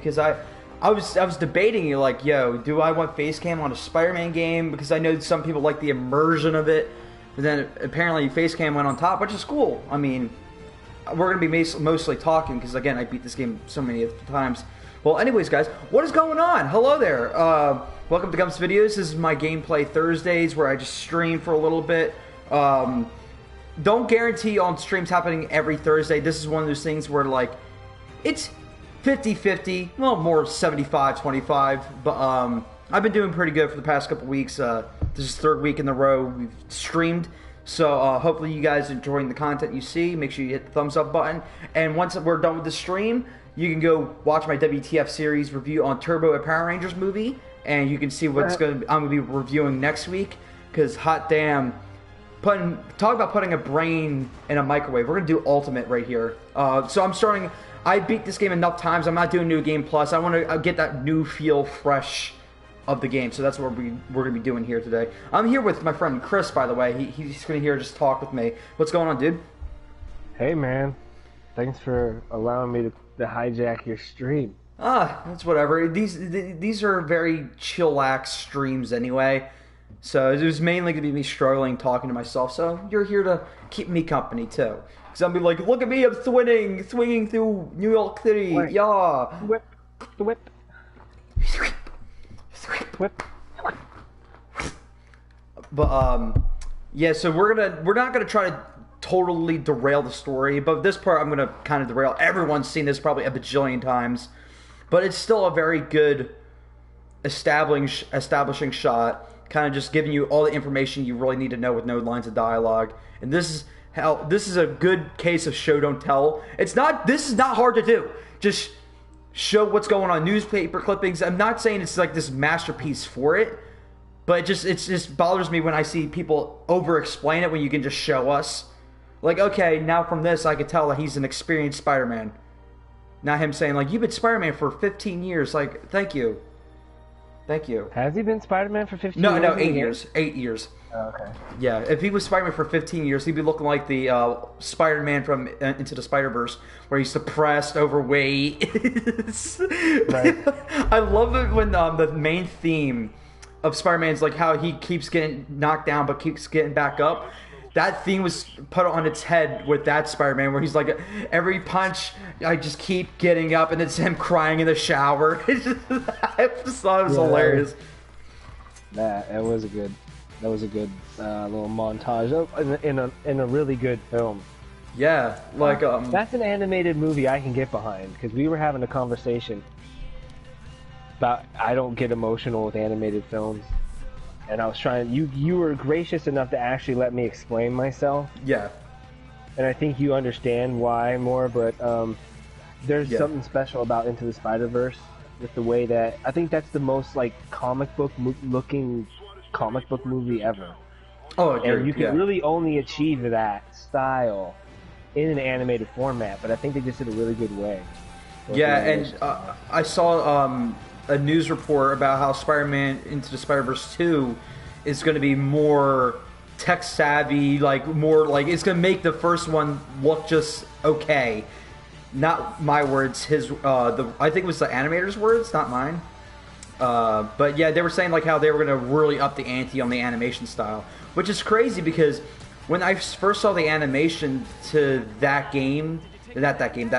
because I was debating you like, yo, do I want face cam on a Spider-Man game? Because I know some people like the immersion of it. But then apparently face cam went on top, which is cool. I mean, we're going to be mostly talking because, again, I beat this game so many times. Well, anyways, guys, what is going on? Hello there. Welcome to Gump's Videos. This is my gameplay Thursdays where I just stream for a little bit. Don't guarantee on streams happening every Thursday. This is one of those things where, like, it's 50-50. Well, more 75-25. But I've been doing pretty good for the past couple weeks. This is the third week in a row we've streamed. So hopefully you guys are enjoying the content you see. Make sure you hit the thumbs up button. And once we're done with the stream, you can go watch my WTF series review on Turbo, a Power Rangers movie, and you can see what's I'm gonna be reviewing next week. Because hot damn, talk about putting a brain in a microwave. We're gonna do Ultimate right here. So I'm starting. I beat this game enough times. I'm not doing New Game Plus. I want to get that new feel, fresh of the game. So that's what we're gonna be doing here today. I'm here with my friend Chris, by the way. He's gonna here just talk with me. What's going on, dude? Hey, man. Thanks for allowing me to hijack your stream. It's whatever. These are very chillax streams anyway. So it was mainly going to be me struggling, talking to myself. So you're here to keep me company too. Because I'll be like, look at me, I'm swinging through New York City. Right. Yeah. Whip. But yeah. So we're not gonna try to totally derail the story, but this part I'm gonna kind of derail. Everyone's seen this probably a bajillion times, but it's still a very good establishing shot, kind of just giving you all the information you really need to know with no lines of dialogue. And this is a good case of show don't tell. This is not hard to do. Just show what's going on, newspaper clippings. I'm not saying it's like this masterpiece for it, but it just bothers me when I see people over explain it when you can just show us. Like, okay, now from this, I could tell that he's an experienced Spider-Man. Not him saying, like, you've been Spider-Man for 15 years. Like, thank you. Thank you. Has he been Spider-Man for 15 years? No, 8 years. 8 years. Oh, okay. Yeah, if he was Spider-Man for 15 years, he'd be looking like the Spider-Man from Into the Spider-Verse, where he's depressed, overweight. Right. I love it when the main theme of Spider-Man is like how he keeps getting knocked down but keeps getting back up. That theme was put on its head with that Spider-Man, where he's like, every punch, I just keep getting up, and it's him crying in the shower. I just thought it was hilarious. That was a good little montage in a really good film. Yeah, like that's an animated movie I can get behind, because we were having a conversation about I don't get emotional with animated films. And I was trying. You were gracious enough to actually let me explain myself. Yeah. And I think you understand why more, but there's something special about Into the Spider-Verse with the way that I think that's the most like comic book looking comic book movie ever. Oh, and you can really only achieve that style in an animated format, but I think they just did a really good way. Yeah, and I saw a news report about how Spider-Man Into the Spider-Verse 2 is going to be more tech savvy, like more like it's going to make the first one look just okay. Not my words, his I think it was the animator's words, not mine. But yeah, they were saying like how they were going to really up the ante on the animation style, which is crazy because when I first saw the animation to that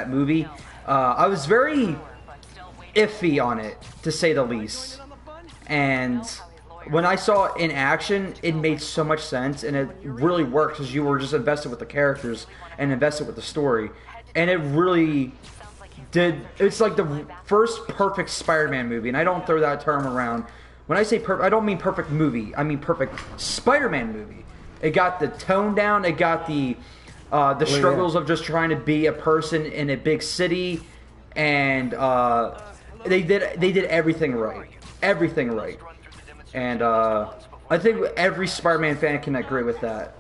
movie, I was very iffy on it, to say the least. And when I saw it in action, it made so much sense, and it really worked because you were just invested with the characters and invested with the story. And it really did. It's like the first perfect Spider-Man movie, and I don't throw that term around. When I say perfect, I don't mean perfect movie. I mean perfect Spider-Man movie. It got the tone down. It got the struggles of just trying to be a person in a big city, and they did everything right. Everything right. And I think every Spider-Man fan can agree with that.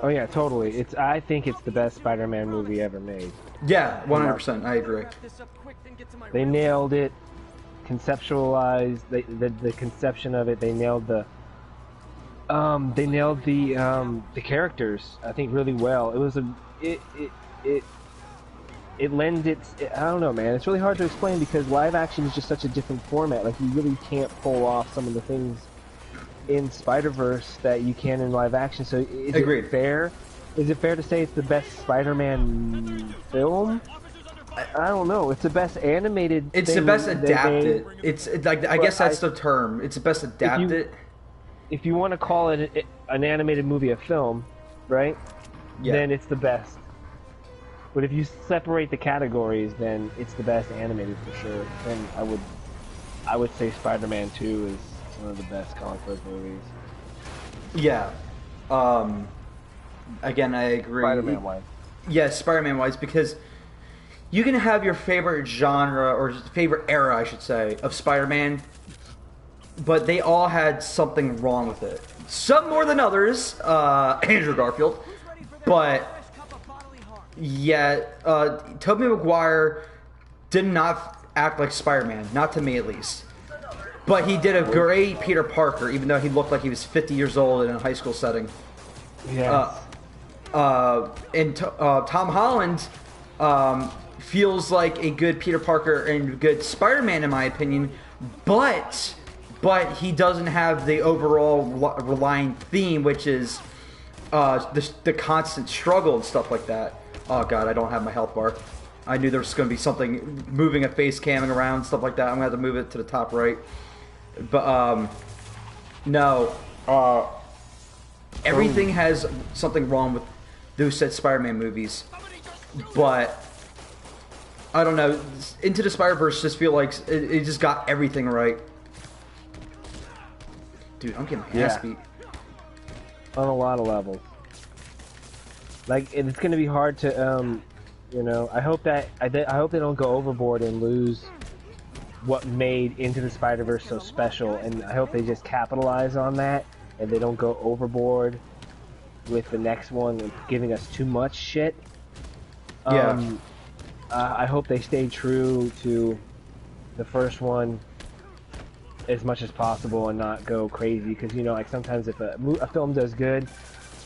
Oh yeah, totally. I think it's the best Spider-Man movie ever made. Yeah, 100%. I agree. They nailed it. Conceptualized the conception of it. They nailed the characters, I think, really well. It was it lends I don't know, man. It's really hard to explain because live action is just such a different format. Like, you really can't pull off some of the things in Spider-Verse that you can in live action. So is it fair? Is it fair to say it's the best Spider-Man film? I don't know. It's the best animated. It's the best adapted. It's like, I guess that's the term. It's the best adapted. If you want to call it an animated movie a film, right? Yeah. Then it's the best. But if you separate the categories, then it's the best animated for sure. Then I would say Spider-Man 2 is one of the best comic book movies. Yeah. Again, I agree. Spider-Man wise. Yes, Spider-Man wise, because you can have your favorite genre, or favorite era, I should say, of Spider-Man, but they all had something wrong with it. Some more than others, Andrew Garfield, but yeah, Tobey Maguire did not act like Spider-Man, not to me at least. But he did a great Peter Parker, even though he looked like he was 50 years old in a high school setting. Yeah. And Tom Holland feels like a good Peter Parker and a good Spider-Man, in my opinion, but he doesn't have the overall relying theme, which is the constant struggle and stuff like that. Oh god, I don't have my health bar. I knew there was going to be something moving a face camming around, stuff like that. I'm going to have to move it to the top right. But no, everything has something wrong with those said Spider-Man movies. But I don't know, Into the Spider-Verse just feel like it just got everything right. Dude, I'm getting my ass beat. On a lot of levels. Like, it's gonna be hard to, you know, I hope they don't go overboard and lose what made Into the Spider-Verse so special, and I hope they just capitalize on that, and they don't go overboard with the next one and giving us too much shit. Yeah. I hope they stay true to the first one as much as possible and not go crazy, because, you know, like, sometimes if a film does good,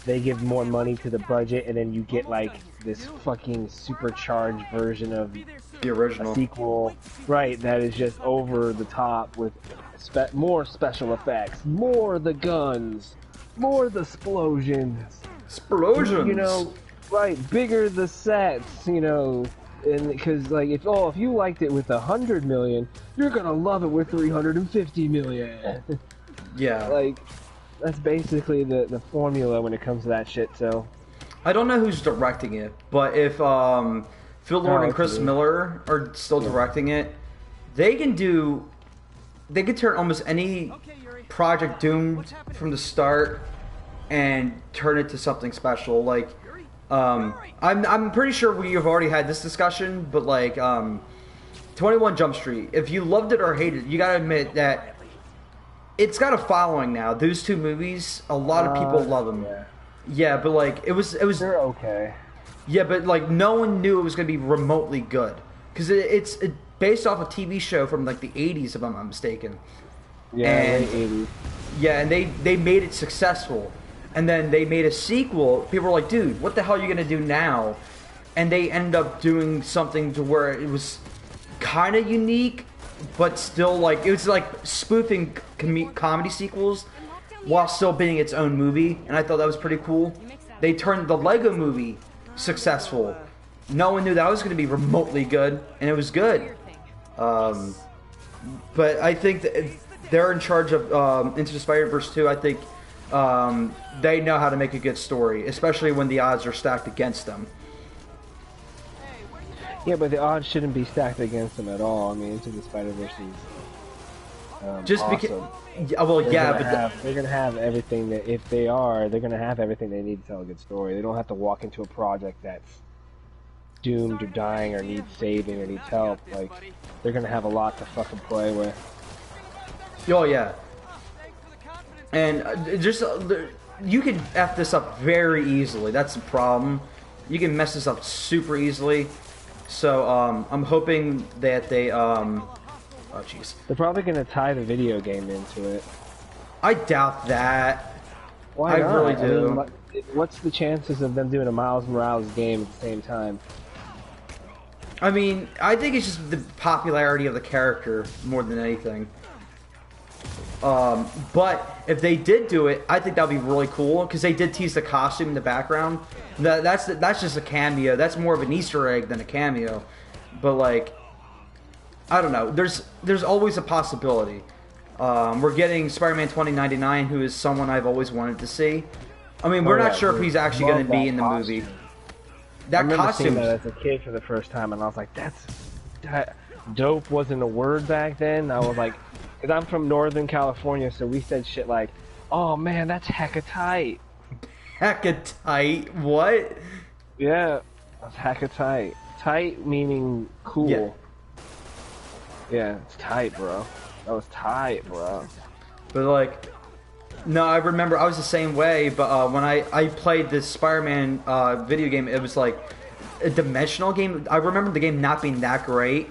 they give more money to the budget, and then you get like this fucking supercharged version of the original sequel, right? That is just over the top with more special effects, more the guns, more the explosions, you know, right? Bigger the sets, you know, and because like if you liked it with 100 million, you're gonna love it with 350 million. Yeah, like. That's basically the formula when it comes to that shit, so... I don't know who's directing it, but if Phil Lord and Chris Miller are still directing it, they can turn almost any project doomed from the start and turn it to something special. Like, I'm pretty sure we have already had this discussion, but like, 21 Jump Street, if you loved it or hated it, you gotta admit that it's got a following now. Those two movies, a lot of people love them. Yeah, but like it was. They're okay. Yeah, but like no one knew it was gonna be remotely good because it's based off a TV show from like the '80s, if I'm not mistaken. Yeah, late '80s. Yeah, and they made it successful, and then they made a sequel. People were like, "Dude, what the hell are you gonna do now?" And they ended up doing something to where it was kind of unique. But still, like, it was like spoofing comedy sequels while still being its own movie, and I thought that was pretty cool. They turned the Lego movie successful. No one knew that was going to be remotely good, and it was good. But I think that they're in charge of Into the Spider-Verse 2. I think they know how to make a good story, especially when the odds are stacked against them. Yeah, but the odds shouldn't be stacked against them at all. I mean, Into the Spider-Verse is just awesome. because, well, they're gonna have everything that they're gonna have everything they need to tell a good story. They don't have to walk into a project that's doomed or dying or needs saving or needs help. Like, they're gonna have a lot to fucking play with. Oh yeah, and just you can F this up very easily. That's the problem. You can mess this up super easily. So, I'm hoping that they, oh jeez. They're probably gonna tie the video game into it. I doubt that. Why not? I really do. I mean, what's the chances of them doing a Miles Morales game at the same time? I mean, I think it's just the popularity of the character more than anything. But if they did do it, I think that would be really cool because they did tease the costume in the background. That's just a cameo. That's more of an Easter egg than a cameo. But like, I don't know. There's always a possibility. We're getting Spider-Man 2099, who is someone I've always wanted to see. I mean, we're not sure if he's actually going to be in the movie. That costume. Seeing that as a kid for the first time, and I was like, that dope wasn't a word back then. I was like, because I'm from Northern California, so we said shit like, oh man, that's hecka tight. Hecka tight? What? Yeah, that's hecka tight. Tight meaning cool. Yeah, it's tight, bro. That was tight, bro. But like, no, I remember I was the same way, but when I played this Spider-Man video game, it was like a dimensional game. I remember the game not being that great,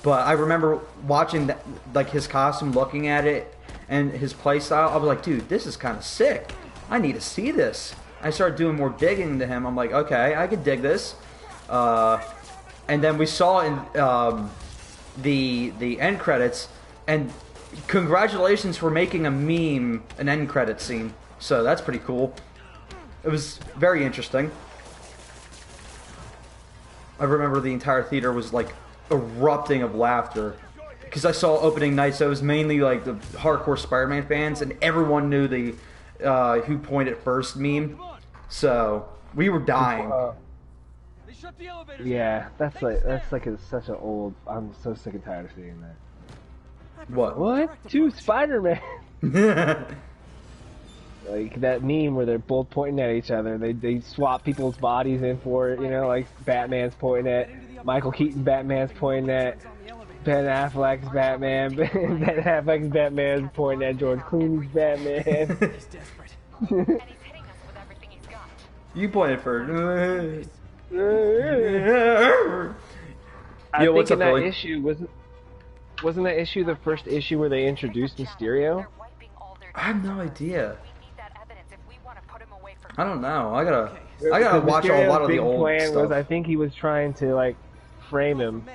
but I remember watching that, like his costume, looking at it, and his playstyle. I was like, dude, this is kind of sick. I need to see this. I started doing more digging into him. I'm like, okay, I could dig this. And then we saw in the end credits, and congratulations for making a meme an end credit scene. So that's pretty cool. It was very interesting. I remember the entire theater was like erupting of laughter because I saw opening night, so it was mainly like the hardcore Spider-Man fans, and everyone knew the who pointed first meme. So we were dying. Yeah, that's such an old. I'm so sick and tired of seeing that. What? Two Spider-Man. Like that meme where they're both pointing at each other. They swap people's bodies in for it. You know, like Batman's pointing at Michael Keaton. Batman's pointing at Ben Affleck's Batman. Ben Affleck's Batman's pointing at George Clooney's Batman. You pointed first. I think in that issue wasn't that issue the first issue where they introduced Mysterio? I have no idea. I don't know. I gotta watch a lot of the old stuff. I think he was trying to like frame him.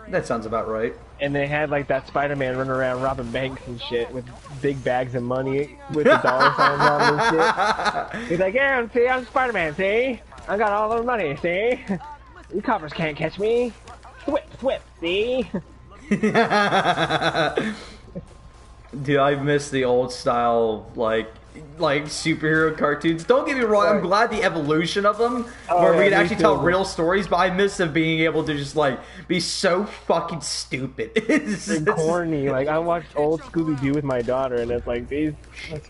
That sounds about right. And they had like that Spider-Man running around robbing banks and shit with big bags of money with the dollar signs on them and shit. He's like, yeah, see, I'm Spider-Man, see? I got all the money, see? You coppers can't catch me. Whip, see? Dude, I miss the old style, like superhero cartoons. Don't get me wrong, I'm glad the evolution of them, where we can actually tell real stories, but I miss them being able to just, like, be so fucking stupid. And corny. Like, I watched old Scooby-Doo with my daughter, and it's like, this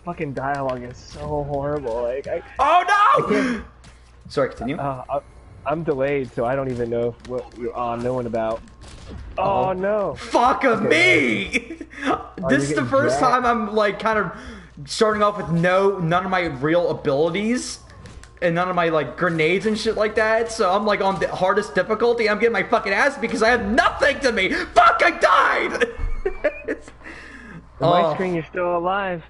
fucking dialogue is so horrible. Like, oh no! Sorry, continue. I'm delayed, so I don't even know what you're knowing about. Oh no! Fuck me! This is the first time I'm like kind of starting off with none of my real abilities and none of my like grenades and shit like that. So I'm like on the hardest difficulty. I'm getting my fucking ass because I have nothing to me. Fuck! I died. On my screen, you're still alive.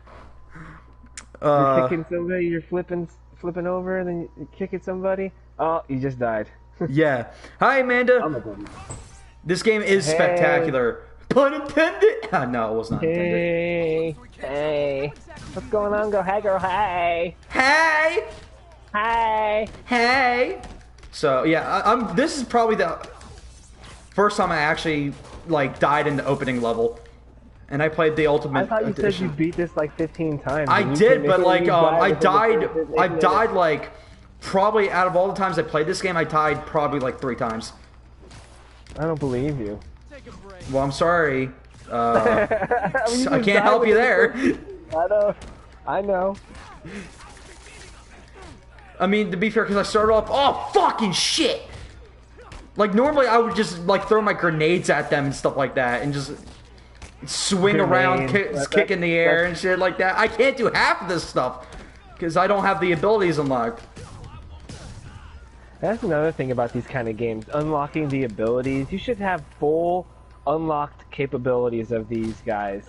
You're kicking somebody. You're flipping over, and then you're kicking somebody. Oh, you just died. Yeah. Hi, Amanda. This game is spectacular. Pun intended. No, it was not intended. Hey. What's going on? Go, hey, girl, hey. Hey. Hey. Hey. So yeah, this is probably the first time I actually like died in the opening level, and I played the ultimate. I thought you edition. said you beat this like 15 times. I did, but like I died like probably out of all the times I played this game, I died probably like 3 times. I don't believe you. Well, I'm sorry. I can't help you there. I know. I mean, to be fair, because I started off, oh, fucking shit! Like, normally I would just, like, throw my grenades at them and stuff like that, and just swing around, kick in the air and shit like that. I can't do half of this stuff, because I don't have the abilities unlocked. That's another thing about these kind of games, unlocking the abilities. You should have full unlocked capabilities of these guys.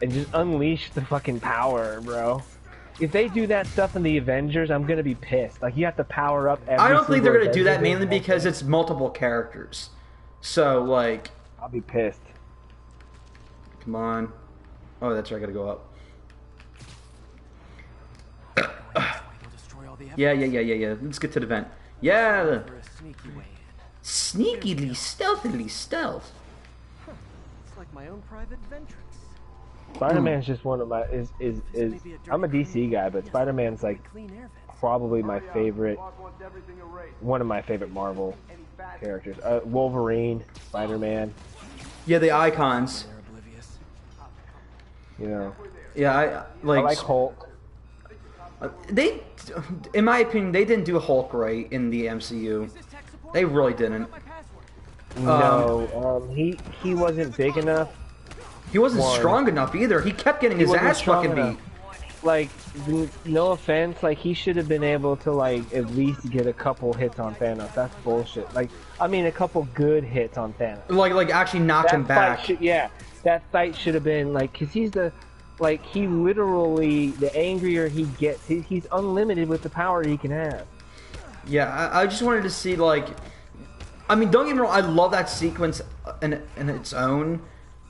And just unleash the fucking power, bro. if they do that stuff in the Avengers, I'm gonna be pissed. Like, you have to power up every I don't think they're single gonna do that Avenger mainly because it's multiple characters. So like, I'll be pissed. come on. Oh, that's right. I gotta go up. Yeah. Let's get to the vent. Yeah. Sneakily, stealthily stealth. It's like my own private ventrix. Spider-Man's just one of my I'm a DC guy, but Spider-Man's like probably my favorite, one of my favorite Marvel characters. Wolverine, Spider-Man. Yeah, the icons. You know. Yeah, I like Hulk. They, in my opinion, they didn't do Hulk right in the MCU. They really didn't. No, he wasn't big enough. He wasn't strong enough either. He kept getting his ass fucking beat. Like, no offense, like, he should have been able to, like, at least get a couple hits on Thanos. That's bullshit. Like, I mean, a couple good hits on Thanos. Like actually knock him back. That fight should have been, like, because he's the, like, he literally, the angrier he gets, he's unlimited with the power he can have. Yeah, I just wanted to see, like, I mean, don't get me wrong, I love that sequence in its own.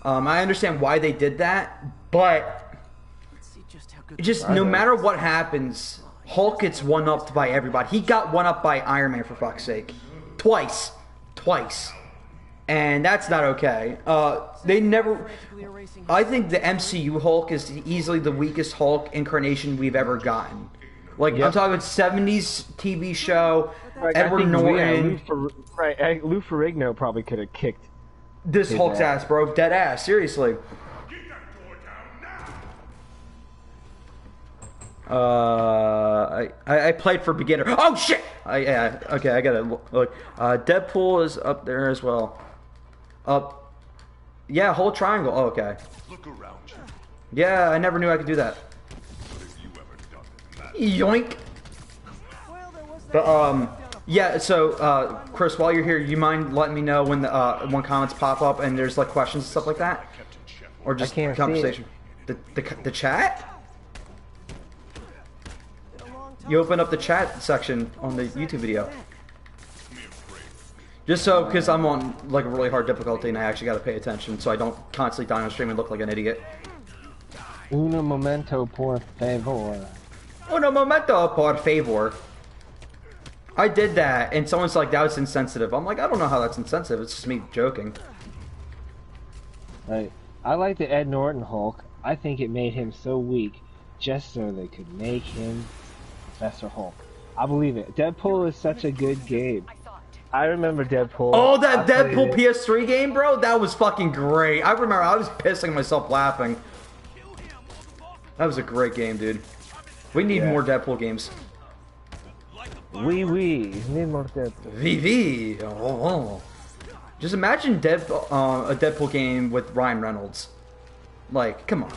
I understand why they did that, but just no matter what happens, Hulk gets one-upped by everybody. He got one-upped by Iron Man, for fuck's sake. Twice. And that's not okay. They never... I think the MCU Hulk is easily the weakest Hulk incarnation we've ever gotten. Like, I'm talking about 70s TV show, Edward Norton... Lou Ferrigno probably could have kicked this Hulk's ass, bro. Dead ass, seriously. I played for beginner. Oh shit! Yeah, okay, I gotta look. Deadpool is up there as well. Yeah, whole triangle. Oh, okay. Look around you. Yeah, I never knew I could do that. Yoink. But yeah. So Chris, while you're here, you mind letting me know when when comments pop up and there's like questions and stuff like that, or just conversation? The chat. You open up the chat section on the YouTube video. Just so, because I'm on like a really hard difficulty and I actually got to pay attention so I don't constantly die on stream and look like an idiot. Uno momento por favor. Uno momento por favor. I did that and someone's like, that was insensitive. I'm like, I don't know how that's insensitive. It's just me joking. Right. I like the Ed Norton Hulk. I think it made him so weak just so they could make him Professor Hulk. I believe it. Deadpool is such a good game. I remember Deadpool. Oh, that Deadpool PS3 game, bro? That was fucking great. I remember I was pissing myself laughing. That was a great game, dude. We need more Deadpool games. We need more Deadpool. VV. Oh. Just imagine a Deadpool game with Ryan Reynolds. Like, come on.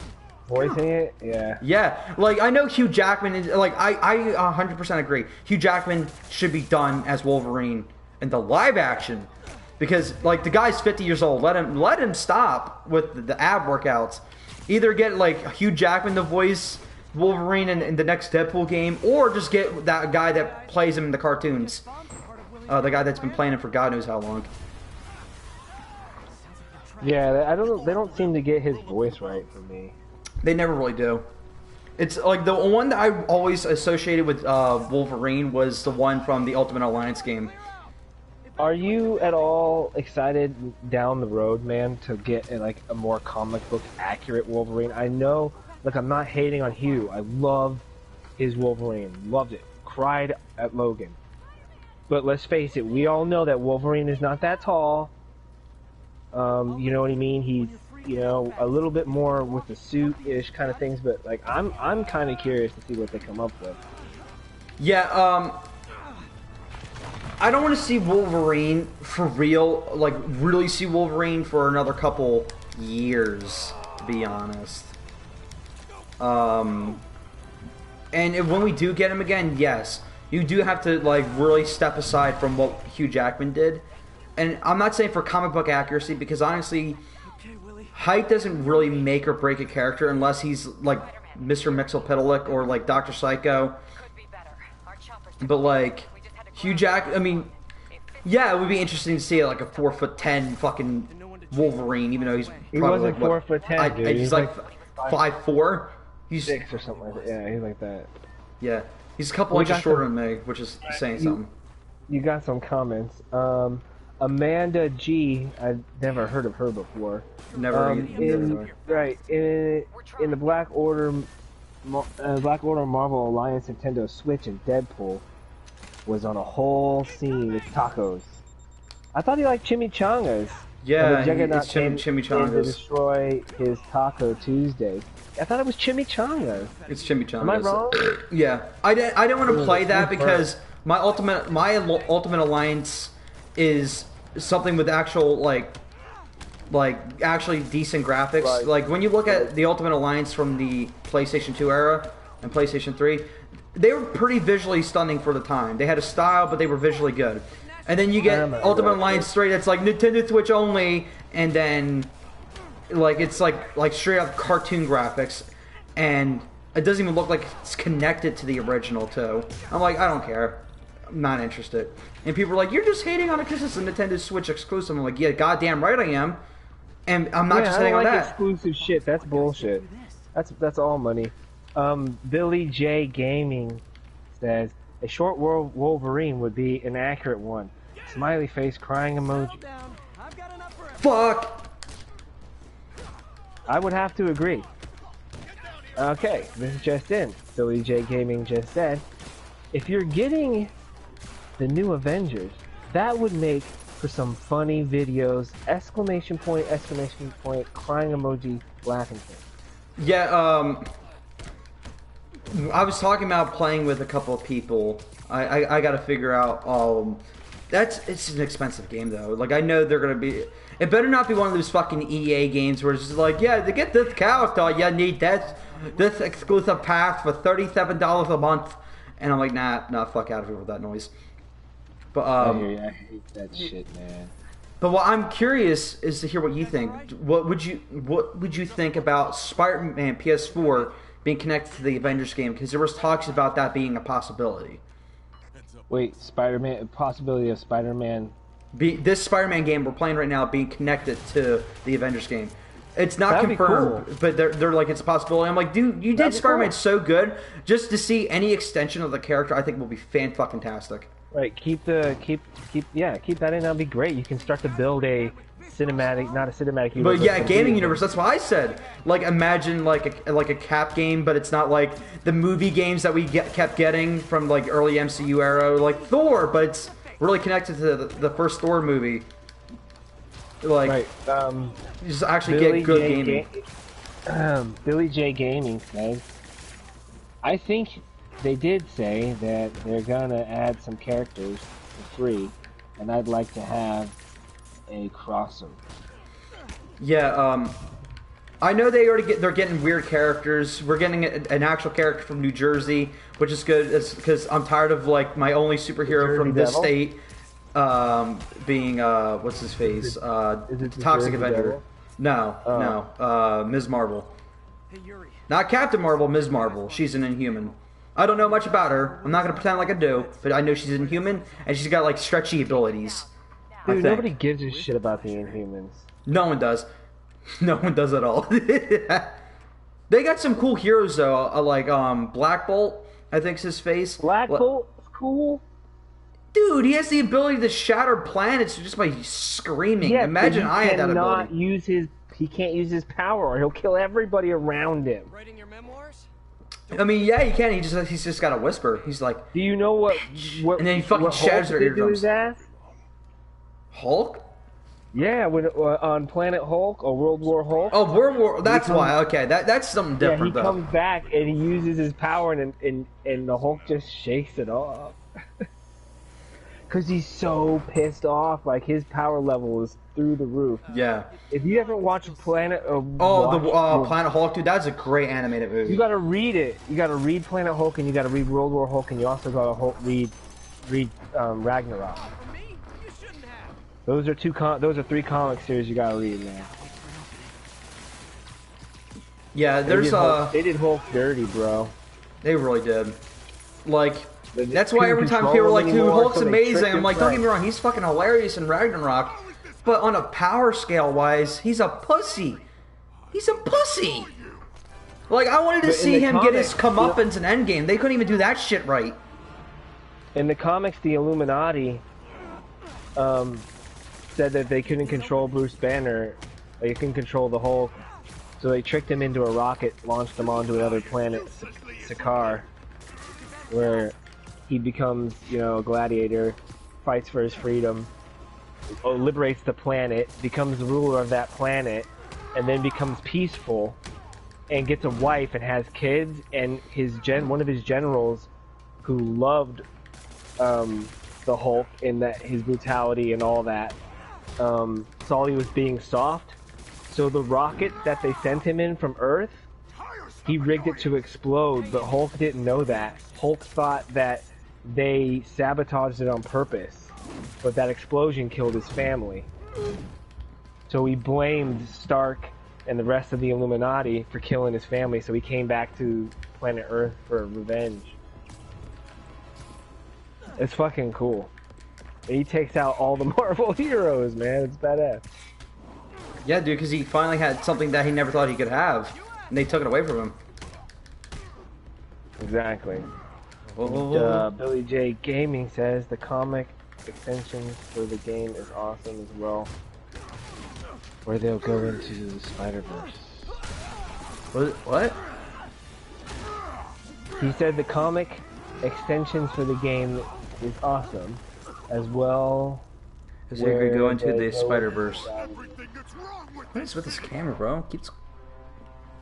Voicing it? Yeah. Yeah, like I know Hugh Jackman is like I 100% agree. Hugh Jackman should be done as Wolverine in the live action because like the guy's 50 years old. Let him stop with the ab workouts. Either get like Hugh Jackman to voice Wolverine in the next Deadpool game, or just get that guy that plays him in the cartoons. The guy that's been playing him for God knows how long. Yeah, they don't seem to get his voice right for me. They never really do. It's like the one that I always associated with Wolverine was the one from the Ultimate Alliance game. Are you at all excited down the road, man, to get like a more comic book accurate Wolverine? I know, like, I'm not hating on Hugh. I love his Wolverine. Loved it. Cried at Logan. But let's face it, we all know that Wolverine is not that tall. You know what I mean? He's, you know, a little bit more with the suit-ish kind of things, but like I'm kind of curious to see what they come up with. Yeah, I don't want to see Wolverine for real, like really see Wolverine for another couple years, to be honest. And when we do get him again, yes, you do have to like really step aside from what Hugh Jackman did. And I'm not saying for comic book accuracy, because honestly, height doesn't really make or break a character unless he's like Mr. Mxyzptlk or like Dr. Psycho. But like Hugh Jack, I mean, yeah, it would be interesting to see like a 4'10" fucking Wolverine, even though he's He probably wasn't like 4'10", dude. he's like 5'4". He's 6 or something like that. Yeah, he's like that. Yeah, he's a couple inches shorter than me, which is saying something. You got some comments. Amanda G. I've never heard of her before. Never. Right in the Black Order Marvel Alliance Nintendo Switch and Deadpool was on a whole scene with tacos. I thought he liked chimichangas. Yeah, it's chimichangas. To destroy his Taco Tuesday. I thought it was chimichangas. It's chimichangas. Am I wrong? Yeah, I didn't want to play that because my ultimate alliance is something with actual like actually decent graphics. Right. Like when you look at the Ultimate Alliance from the PlayStation 2 era and PlayStation 3, they were pretty visually stunning for the time. They had a style, but they were visually good. And then you get Ultimate Alliance 3 that's like Nintendo Switch only, and then like it's like straight up cartoon graphics, and it doesn't even look like it's connected to the original too. I'm like, I don't care. I'm not interested. And people are like, you're just hating on it because it's a Nintendo Switch exclusive. I'm like, yeah, goddamn right I am. And I'm not just hating on that. Exclusive shit. That's bullshit. That's all money. Billy J Gaming says a short Wolverine would be an accurate one. Smiley face, crying emoji. Fuck. I would have to agree. Okay, this is just in. Billy J Gaming just said, if you're getting the new Avengers, that would make for some funny videos! Exclamation point! Exclamation point! Crying emoji! Laughing face. Yeah, I was talking about playing with a couple of people. I got to figure out. It's an expensive game though. Like I know they're gonna be. It better not be one of those fucking EA games where it's just like, yeah, to get this character, you need this exclusive pass for $37 a month, and I'm like, nah, fuck out of here with that noise. But I hear you. I hate that shit, man. But what I'm curious is to hear what you think. What would you think about Spider-Man PS4 being connected to the Avengers game? Because there was talks about that being a possibility. Wait, Spider-Man? Possibility of Spider-Man? This Spider-Man game we're playing right now being connected to the Avengers game. It's not confirmed, cool. but they're like, it's a possibility. I'm like, dude, you did Spider-Man so good. Just to see any extension of the character, I think will be fan-fucking-tastic. Right, keep that in. That'd be great. You can start to build a cinematic, not a cinematic universe. But yeah, a gaming universe. That's what I said. Like, imagine like a Cap game, but it's not like the movie games that we kept getting from like early MCU era, like Thor, but it's really connected to the first Thor movie. Like, right. You just actually get good gaming. Billy J Gaming says, I think they did say that they're gonna add some characters for free, and I'd like to have a crossover. Yeah, I know they're getting weird characters. We're getting an actual character from New Jersey, which is good, because I'm tired of like my only superhero from this state being what's his face, Toxic Avenger. No, Ms. Marvel. Hey, Yuri. Not Captain Marvel, Ms. Marvel. She's an Inhuman. I don't know much about her. I'm not gonna pretend like I do, but I know she's Inhuman, and she's got like stretchy abilities. Dude, nobody gives a shit about the Inhumans. No one does. No one does at all. They got some cool heroes though, like Black Bolt, I think's his face. Black Bolt, cool. Dude, he has the ability to shatter planets just by screaming. Yeah, imagine I had that ability. He can't use his power, or he'll kill everybody around him. Writing your memoirs? I mean, yeah, he can. He's just got a whisper. He's like, do you know what and then he fucking shatters their eardrums. Hulk? Yeah, on Planet Hulk or World War Hulk. Oh, World War. That's why. Okay, that's something different. Yeah, he comes back and he uses his power, and the Hulk just shakes it off. Because he's so pissed off. Like, his power level is through the roof. Yeah. If you haven't watched Planet... Planet Hulk, dude, that's a great animated movie. You gotta read it. You gotta read Planet Hulk, and you gotta read World War Hulk, and you also gotta read Ragnarok. Those are three comic series you gotta read, man. Yeah, there's they did Hulk dirty, bro. They really did. Like, They just that's why couldn't every time control people are him like, dude, anymore, Hulk's so they amazing. tricked I'm him like, don't right. get me wrong, he's fucking hilarious in Ragnarok. But on a power scale wise, he's a pussy. He's a pussy. Like, I wanted to But in see the him get his comics, comeuppance in Endgame. They couldn't even do that shit right. In the comics, the Illuminati said that they couldn't control Bruce Banner. They couldn't control the Hulk. So they tricked him into a rocket, launched him onto another planet, Sakaar, where he becomes, you know, a gladiator, fights for his freedom, liberates the planet, becomes the ruler of that planet, and then becomes peaceful, and gets a wife and has kids, and one of his generals, who loved the Hulk in that his brutality and all that, saw he was being soft. So the rocket that they sent him in from Earth, he rigged it to explode, but Hulk didn't know that. Hulk thought that they sabotaged it on purpose, but that explosion killed his family. So he blamed Stark and the rest of the Illuminati for killing his family, so he came back to planet Earth for revenge. It's fucking cool. And he takes out all the Marvel heroes, man. It's badass. Yeah, dude, because he finally had something that he never thought he could have, and they took it away from him. Exactly. Whoa. Billy J Gaming says the comic extensions for the game is awesome as well, where they'll go into the Spider-Verse. What? He said the comic extensions for the game is awesome, as well. Because they could go into they the go Spider-Verse. into- What is with this camera, bro? I have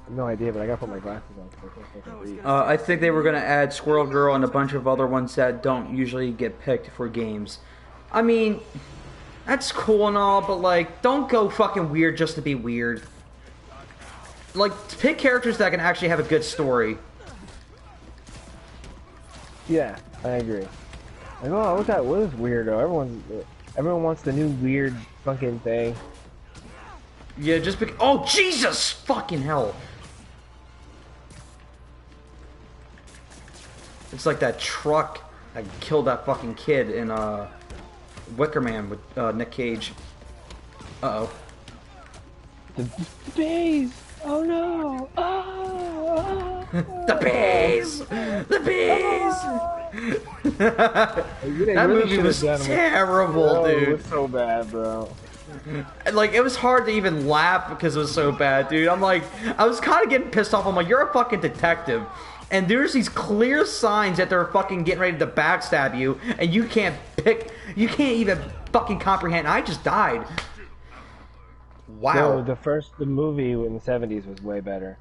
no idea, but I gotta put my glasses on so I can't fucking read. I think they were gonna add Squirrel Girl and a bunch of other ones that don't usually get picked for games. I mean, that's cool and all, but like, don't go fucking weird just to be weird. Like, pick characters that can actually have a good story. Yeah, I agree. Like, oh, what is weirdo? Everyone wants the new weird fucking thing. Yeah, just pick. Oh, Jesus fucking hell! It's like that truck that killed that fucking kid in Wicker Man with Nick Cage. Uh-oh. The bees! Oh no! Oh, The bees! The bees! That movie was terrible, It dude. was so bad, bro. Like, it was hard to even laugh because it was so bad, dude. I'm like, I was kind of getting pissed off. I'm like, you're a fucking detective. And there's these clear signs that they're fucking getting ready to backstab you, and you can't even fucking comprehend. I just died. Wow. So the movie in the 70s was way better.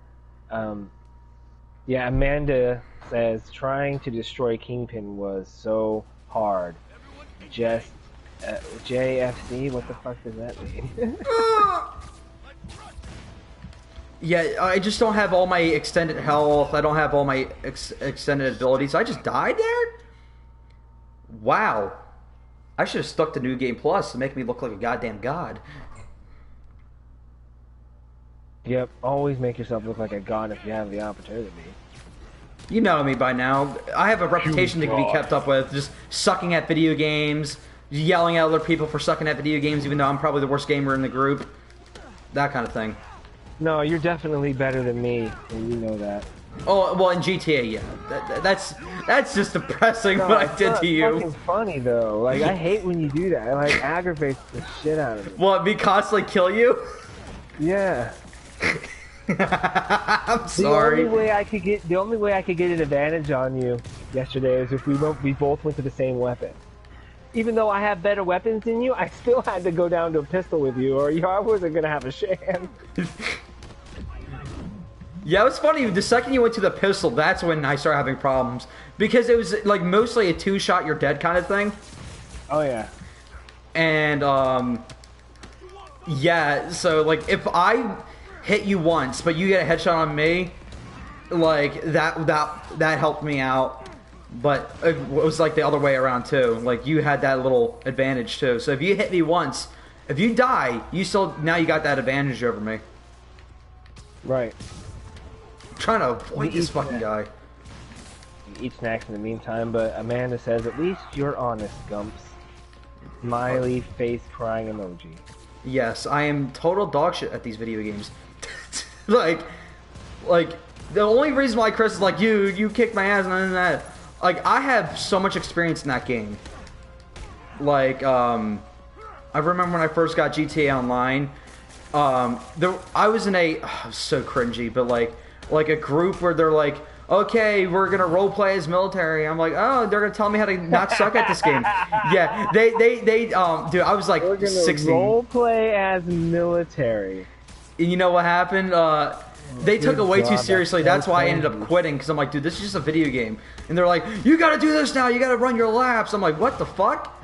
Yeah, Amanda says trying to destroy Kingpin was so hard. Just JFC, what the fuck does that mean? Yeah, I just don't have all my extended health. I don't have all my extended abilities. I just died there? Wow. I should have stuck to New Game Plus to make me look like a goddamn god. Yep, always make yourself look like a god if you have the opportunity. You know me by now. I have a reputation that can be kept up with. Just sucking at video games, yelling at other people for sucking at video games, even though I'm probably the worst gamer in the group. That kind of thing. No, you're definitely better than me, and you know that. Oh, well, in GTA, yeah. That's just depressing No, what I it's did not to you. fucking funny though. Like I hate when you do that. It like aggravates the shit out of me. What, me constantly kill you? Yeah. I'm sorry. The only way I could get an advantage on you yesterday is if we both went to the same weapon. Even though I have better weapons than you, I still had to go down to a pistol with you, or I wasn't gonna have a chance. Yeah, it was funny. The second you went to the pistol, that's when I started having problems. Because it was like mostly a two-shot, you're dead kind of thing. Oh yeah. And, yeah, so like if I hit you once, but you get a headshot on me, like that helped me out. But it was like the other way around too. Like you had that little advantage too. So if you hit me once, if you die, now you got that advantage over me. Right. trying to avoid this fucking guy. You eat snacks in the meantime, but Amanda says, at least you're honest, Gumps. Smiley face crying emoji. Yes, I am total dog shit at these video games. like, the only reason why Chris is like, you kicked my ass and that, like, I have so much experience in that game. Like, I remember when I first got GTA Online, I was in a, so cringy, but like a group where they're like, okay, we're gonna roleplay as military. I'm like, oh, they're gonna tell me how to not suck at this game. Yeah, they, dude, I was like 16. Roleplay as military. And you know what happened? They took it way too seriously. That's why I ended up cringy. quitting, because I'm like, dude, this is just a video game. And they're like, you gotta do this now. You gotta run your laps. I'm like, what the fuck?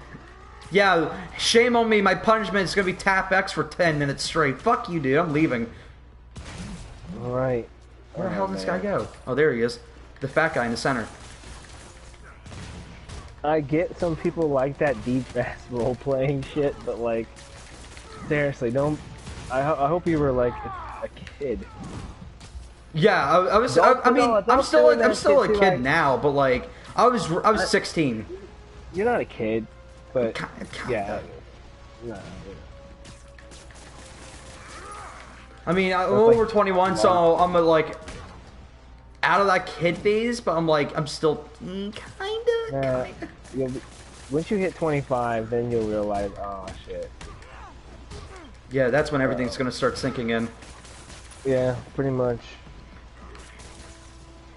Yeah, shame on me. My punishment is gonna be tap X for 10 minutes straight. Fuck you, dude. I'm leaving. All right. Where the hell did this guy go? Oh, there he is. The fat guy in the center. I get some people like that deep ass role playing shit, but like, seriously, don't. I hope you were like a kid. Yeah, I was. I mean, I'm still a kid like, now, but like, I was 16. You're not a kid, but Kinda. yeah. No. I mean, I'm over 21, so I'm like out of that kid phase, but I'm still kinda. Once you hit 25, then you'll realize, oh shit. Yeah, that's when everything's gonna start sinking in. Yeah, pretty much.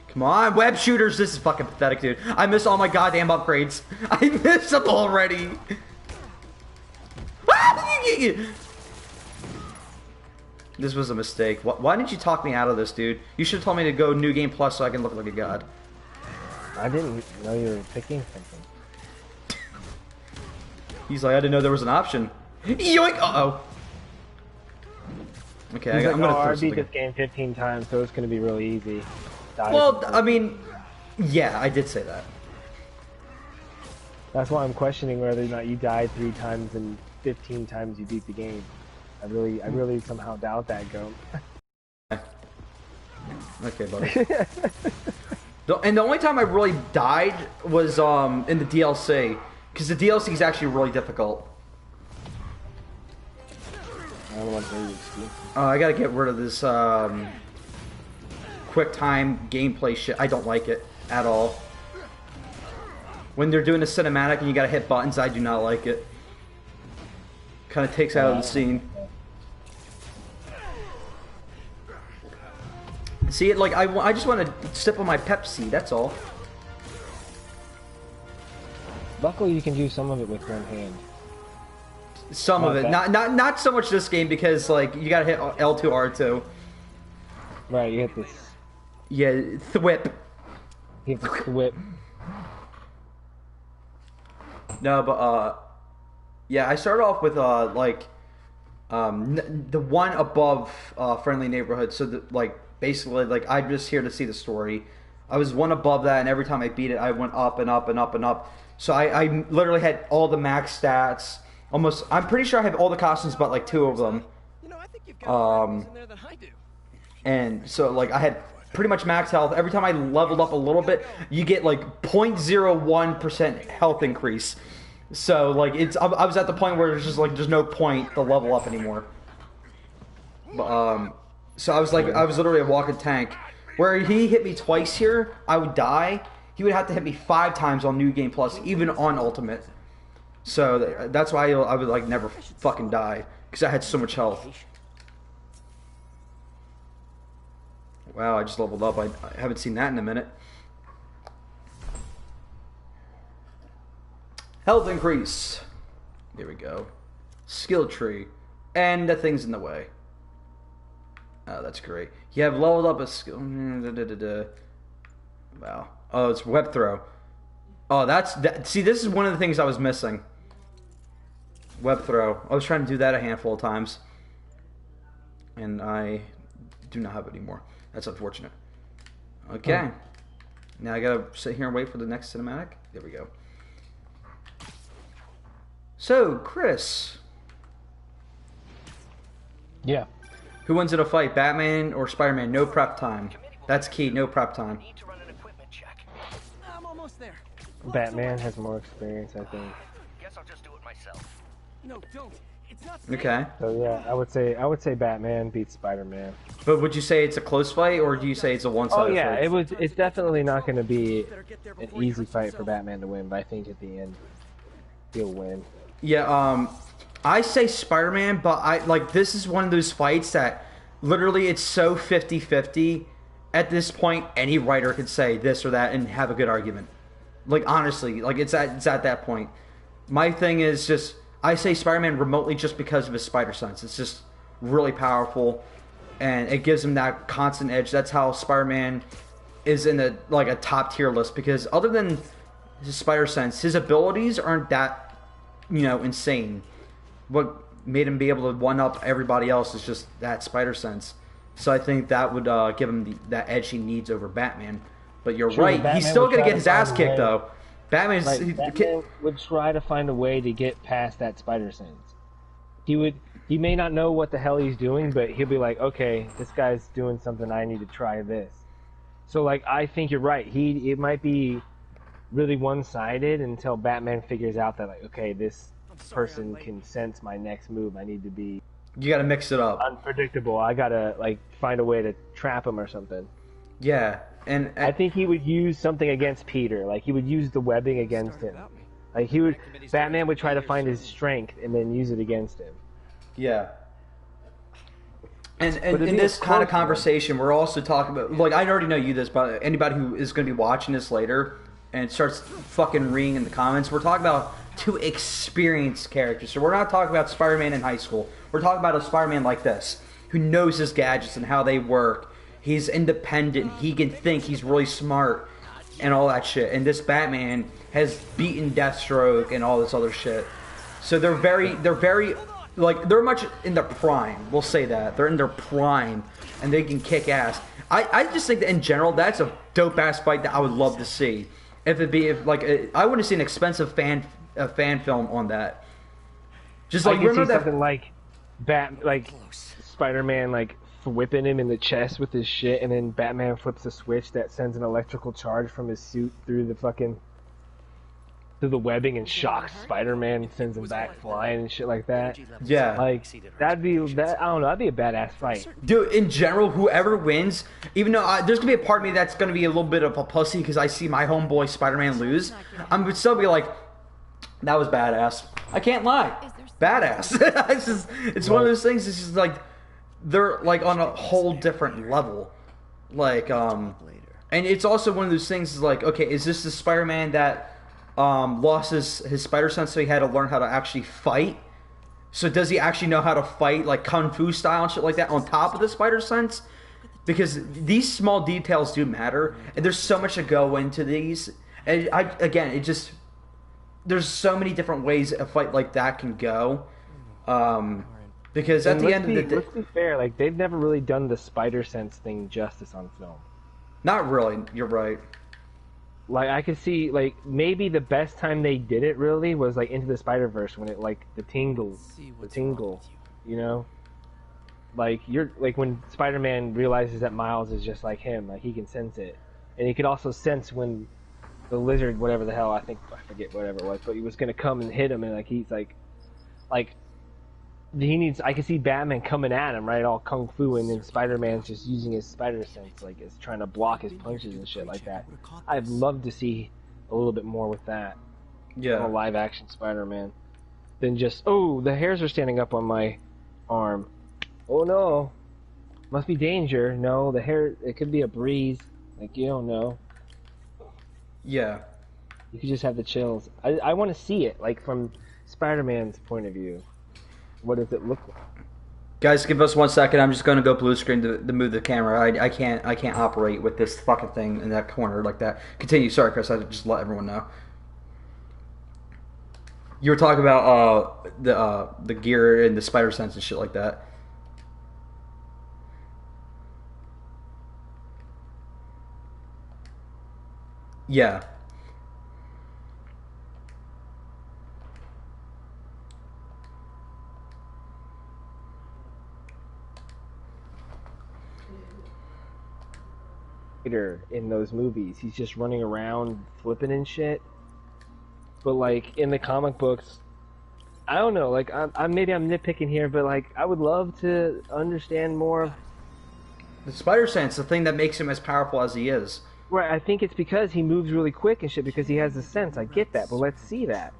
Come on, web shooters! This is fucking pathetic, dude. I missed all my goddamn upgrades. I missed them already. This was a mistake. Why didn't you talk me out of this, dude? You should have told me to go New Game Plus so I can look like a god. I didn't know you were picking something. He's like, I didn't know there was an option. Yoink! Uh-oh. Okay, I'm gonna throw I beat something. this game 15 times, so it's gonna be really easy. Well, I mean, yeah, I did say that. That's why I'm questioning whether or not you died 3 times and 15 times you beat the game. I really somehow doubt that, Gump. Okay, buddy. And the only time I really died was in the DLC, because the DLC is actually really difficult. I don't want to hear you speak. I gotta get rid of this quick time gameplay shit. I don't like it at all. When they're doing a cinematic and you gotta hit buttons, I do not like it. Kind of takes out of the scene. See, like I just want to sip on my Pepsi. That's all. Luckily, you can do some of it with one hand. Some of it, not so much this game, because like you gotta hit L2 R2. Right, you hit this. Yeah, thwip. You hit the whip. No, but yeah, I started off with the one above Friendly Neighborhood. So that, like, basically, like, I'm just here to see the story. I was one above that, and every time I beat it, I went up and up and up and up. So I literally had all the max stats. Almost, I'm pretty sure I have all the costumes, but like 2 of them. You know, I think you've got more items in there than I do. And so, like, I had pretty much max health. Every time I leveled up a little bit, you get like 0.01% health increase. So, like, I was at the point where there's just like there's no point to level up anymore. But, so I was literally a walking tank. Where he hit me twice here, I would die. He would have to hit me 5 times on New Game Plus, even on Ultimate. So that's why I would like never fucking die, because I had so much health. Wow, I just leveled up. I haven't seen that in a minute. Health increase. There we go. Skill tree. And the thing's in the way. Oh, that's great. You have leveled up a skill. Wow. Oh, it's web throw. Oh, see, this is one of the things I was missing. Web throw. I was trying to do that a handful of times. And I do not have it anymore. That's unfortunate. Okay. Now I gotta sit here and wait for the next cinematic. There we go. So, Chris. Yeah. Who wins in a fight, Batman or Spider-Man? No prep time. That's key. No prep time. Need to run an equipment check. I'm almost there. Batman has more experience, I think. Guess I'll just do it myself. No, don't. It's not safe. Okay. So yeah, I would say Batman beats Spider-Man. But would you say it's a close fight, or do you say it's a one-sided Oh yeah, fight? it's definitely not going to be an easy fight for Batman to win, but I think at the end he'll win. Yeah, I say Spider-Man, but this is one of those fights that literally it's so 50-50. At this point, any writer could say this or that and have a good argument. Like, honestly, like it's at that point. My thing is just, I say Spider-Man remotely just because of his spider sense. It's just really powerful, and it gives him that constant edge. That's how Spider-Man is in a top tier list, because other than his spider sense, his abilities aren't that, insane. What made him be able to one-up everybody else is just that spider sense. So I think that would give him that edge he needs over Batman. But you're right, Batman he's still would going to try get to his ass find a kicked, way. though. Batman would try to find a way to get past that spider sense. He may not know what the hell he's doing, but he'll be like, okay, this guy's doing something, I need to try this. So I think you're right. It might be really one-sided until Batman figures out that okay, this person can sense my next move. I need to be You got to mix it up. unpredictable. I gotta find a way to trap him or something. Yeah, and I think he would use something against Peter. He would use the webbing against him. Batman would try to find his strength and then use it against him. yeah. And it'd in be this a kind of close one. conversation, we're also talking about, I already know you this, but anybody who is going to be watching this later and starts fucking reading in the comments, we're talking about two experienced characters. So we're not talking about Spider-Man in high school. We're talking about a Spider-Man like this, who knows his gadgets and how they work. He's independent. He can think. He's really smart and all that shit. And this Batman has beaten Deathstroke and all this other shit. So they're very, they're much in their prime. We'll say that. They're in their prime, and they can kick ass. I just think that in general, that's a dope-ass fight that I would love to see. I want to see an expensive fan film on that. Just I can remember see that. something Spider-Man whipping him in the chest with his shit, and then Batman flips a switch that sends an electrical charge from his suit through the webbing and shocks Spider-Man, sends him back flying and shit like that. Yeah. That'd be a badass fight. Dude, in general, whoever wins, even though there's going to be a part of me that's going to be a little bit of a pussy because I see my homeboy Spider-Man lose, I'm going to still be like, that was badass. I can't lie. Badass. It's one of those things, it's just they're on a whole different level. And it's also one of those things is okay, is this the Spider-Man that lost his spider sense, so he had to learn how to actually fight? So does he actually know how to fight kung fu style and shit like that on top of the spider sense? Because these small details do matter, and there's so much to go into these. And there's so many different ways a fight like that can go. Because at the end of the day, let's be fair, they've never really done the spider sense thing justice on film. not really. You're right. I could see maybe the best time they did it really was Into the Spider-Verse, when it the tingle, you know, when Spider-Man realizes that Miles is just like him, he can sense it, and he could also sense when the lizard, whatever the hell, I forget whatever it was, but he was gonna come and hit him, and he's he needs. I can see Batman coming at him, right, all kung fu, and then Spider-Man's just using his spider sense, is trying to block his punches and shit like that. I'd love to see a little bit more with that. Yeah. A live action Spider-Man, than just the hairs are standing up on my arm. Oh no, must be danger. No, the hair. It could be a breeze. You don't know. Yeah. You could just have the chills. I want to see it from Spider-Man's point of view. What does it look like? Guys, give us 1 second. I'm just going to go blue screen to move the camera. I can't operate with this fucking thing in that corner like that. Continue. Sorry, Chris. I just let everyone know. You were talking about the gear and the spider sense and shit like that. Yeah. in those movies. He's just running around flipping and shit. But like in the comic books, I don't know. Like maybe I'm nitpicking here, but like I would love to understand more of the spider sense, the thing that makes him as powerful as he is. Right, I think it's because he moves really quick and shit, because he has the sense. I get that, but let's see that.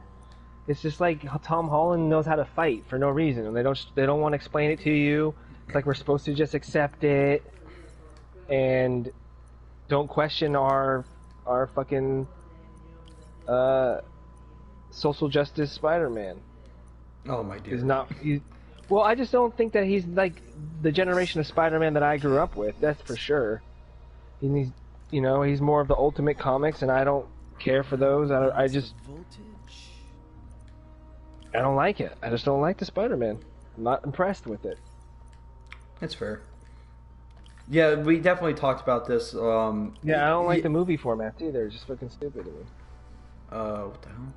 It's just like Tom Holland knows how to fight for no reason, and they don't want to explain it to you. It's like we're supposed to just accept it and don't question our fucking social justice Spider-Man. Oh my dear. Well, I just don't think that he's like the generation of Spider-Man that I grew up with. That's for sure. He's more of the Ultimate Comics, and I don't care for those. I don't like it. I just don't like the Spider-Man. I'm not impressed with it. That's fair. Yeah, we definitely talked about this. Yeah, I don't like the movie formats either. It's just fucking stupid to me. What the hell?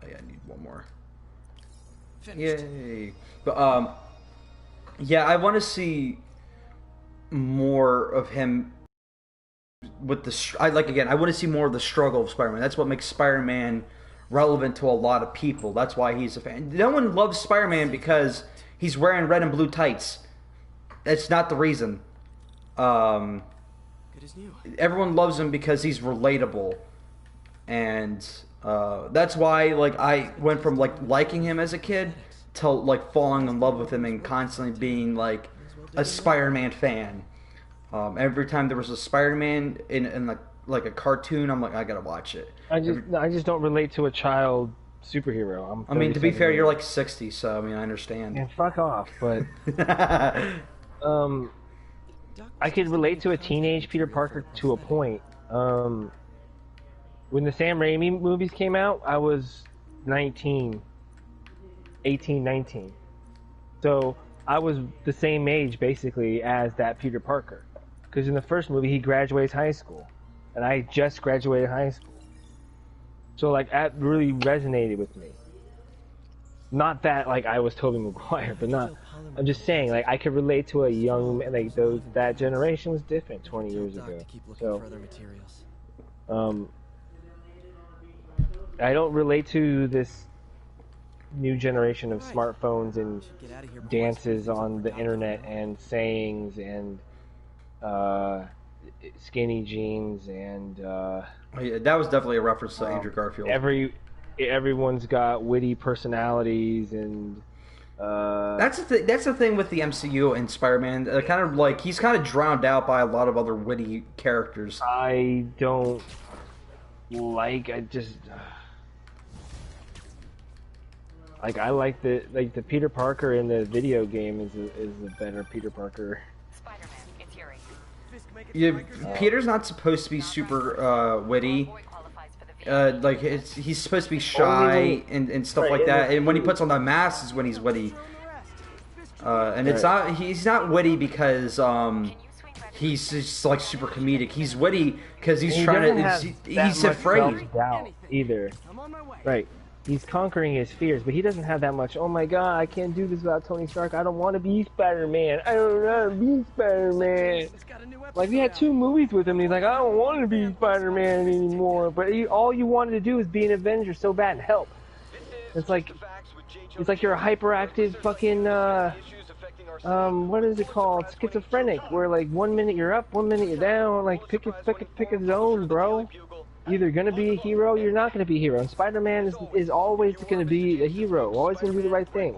Oh yeah, I need one more. Finished. Yay! But yeah, I want to see more of him with the. I want to see more of the struggle of Spider-Man. That's what makes Spider-Man relevant to a lot of people. That's why he's a fan. No one loves Spider-Man because he's wearing red and blue tights. That's not the reason. Everyone loves him because he's relatable, and that's why like I went from like liking him as a kid to like falling in love with him and constantly being like a Spider-Man fan. Every time there was a Spider-Man in like a cartoon, I'm like, I gotta watch it. I just don't relate to a child superhero. I mean, to be fair, you're like 60, so I mean, I understand. And fuck off, but I could relate to a teenage Peter Parker to a point. When the Sam Raimi movies came out, I was 19. So I was the same age, basically, as that Peter Parker. Because in the first movie, he graduates high school. And I just graduated high school. So, like, that really resonated with me. Not that, like, I was Tobey Maguire, but not... I'm just saying, like, I could relate to a young... Like, that generation was different 20 years ago. So, I don't relate to this new generation of smartphones and dances on the internet and sayings and skinny jeans and oh, yeah, that was definitely a reference to Andrew Garfield. Everyone's got witty personalities and that's the thing with the MCU and Spider-Man. Kind of like he's kind of drowned out by a lot of other witty characters. I don't like. I like the Peter Parker in the video game is a better Peter Parker. Spider-Man, it's Yuri. Yeah, Peter's not supposed to be super witty. Like he's supposed to be shy and stuff like that. And when he puts on the mask is when he's witty. And he's not witty because he's just like super comedic. He's witty because he's he's afraid. Either. Right. He's conquering his fears, but he doesn't have that much, oh my god, I can't do this without Tony Stark, I don't want to be Spider-Man, I don't want to be Spider-Man. Like, we had 2 movies with him, and he's like, I don't want to be Spider-Man anymore, but all you wanted to do is be an Avenger so bad and help. It's like you're a hyperactive fucking, what is it called, schizophrenic, where like 1 minute you're up, 1 minute you're down, like pick a zone, bro. Either gonna be a hero, or you're not gonna be a hero. And Spider-Man is always gonna be a hero, always gonna do the right thing.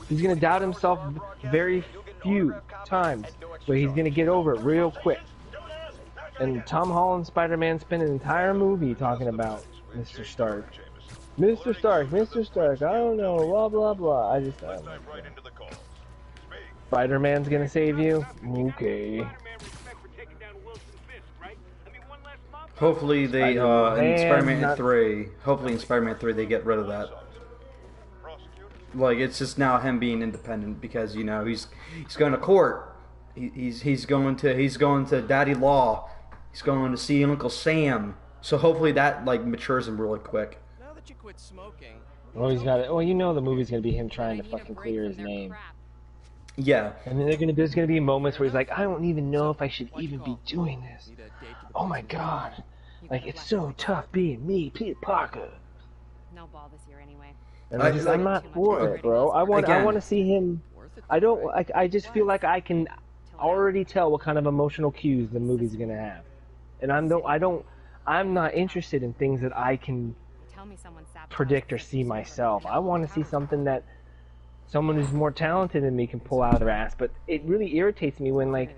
He's gonna doubt himself very few times, but he's gonna get over it real quick. And Tom Holland Spider-Man spent an entire movie talking about Mr. Stark. Mr. Stark, Mr. Stark, I don't know, blah blah blah. I don't know. Spider-Man's gonna save you? Okay. Hopefully they in Spider-Man 3. Hopefully in Spider-Man 3 they get rid of that. Like it's just now him being independent because he's going to court. He's going to Daddy Law. He's going to see Uncle Sam. So hopefully that like matures him really quick. Now that you quit smoking. Well, he's got it. Well, the movie's gonna be him trying to fucking clear his name. Yeah. And then there's gonna be moments where he's like, I don't even know if I should even be doing this. Oh my god. Like, it's so tough being me, Peter Parker. No ball this year anyway. And I'm not for it, bro. I want to see him. I just feel like I can already tell what kind of emotional cues the movie's gonna have. And I'm not interested in things that I can predict or see myself. I want to see something that someone who's more talented than me can pull out of their ass. But it really irritates me when, like,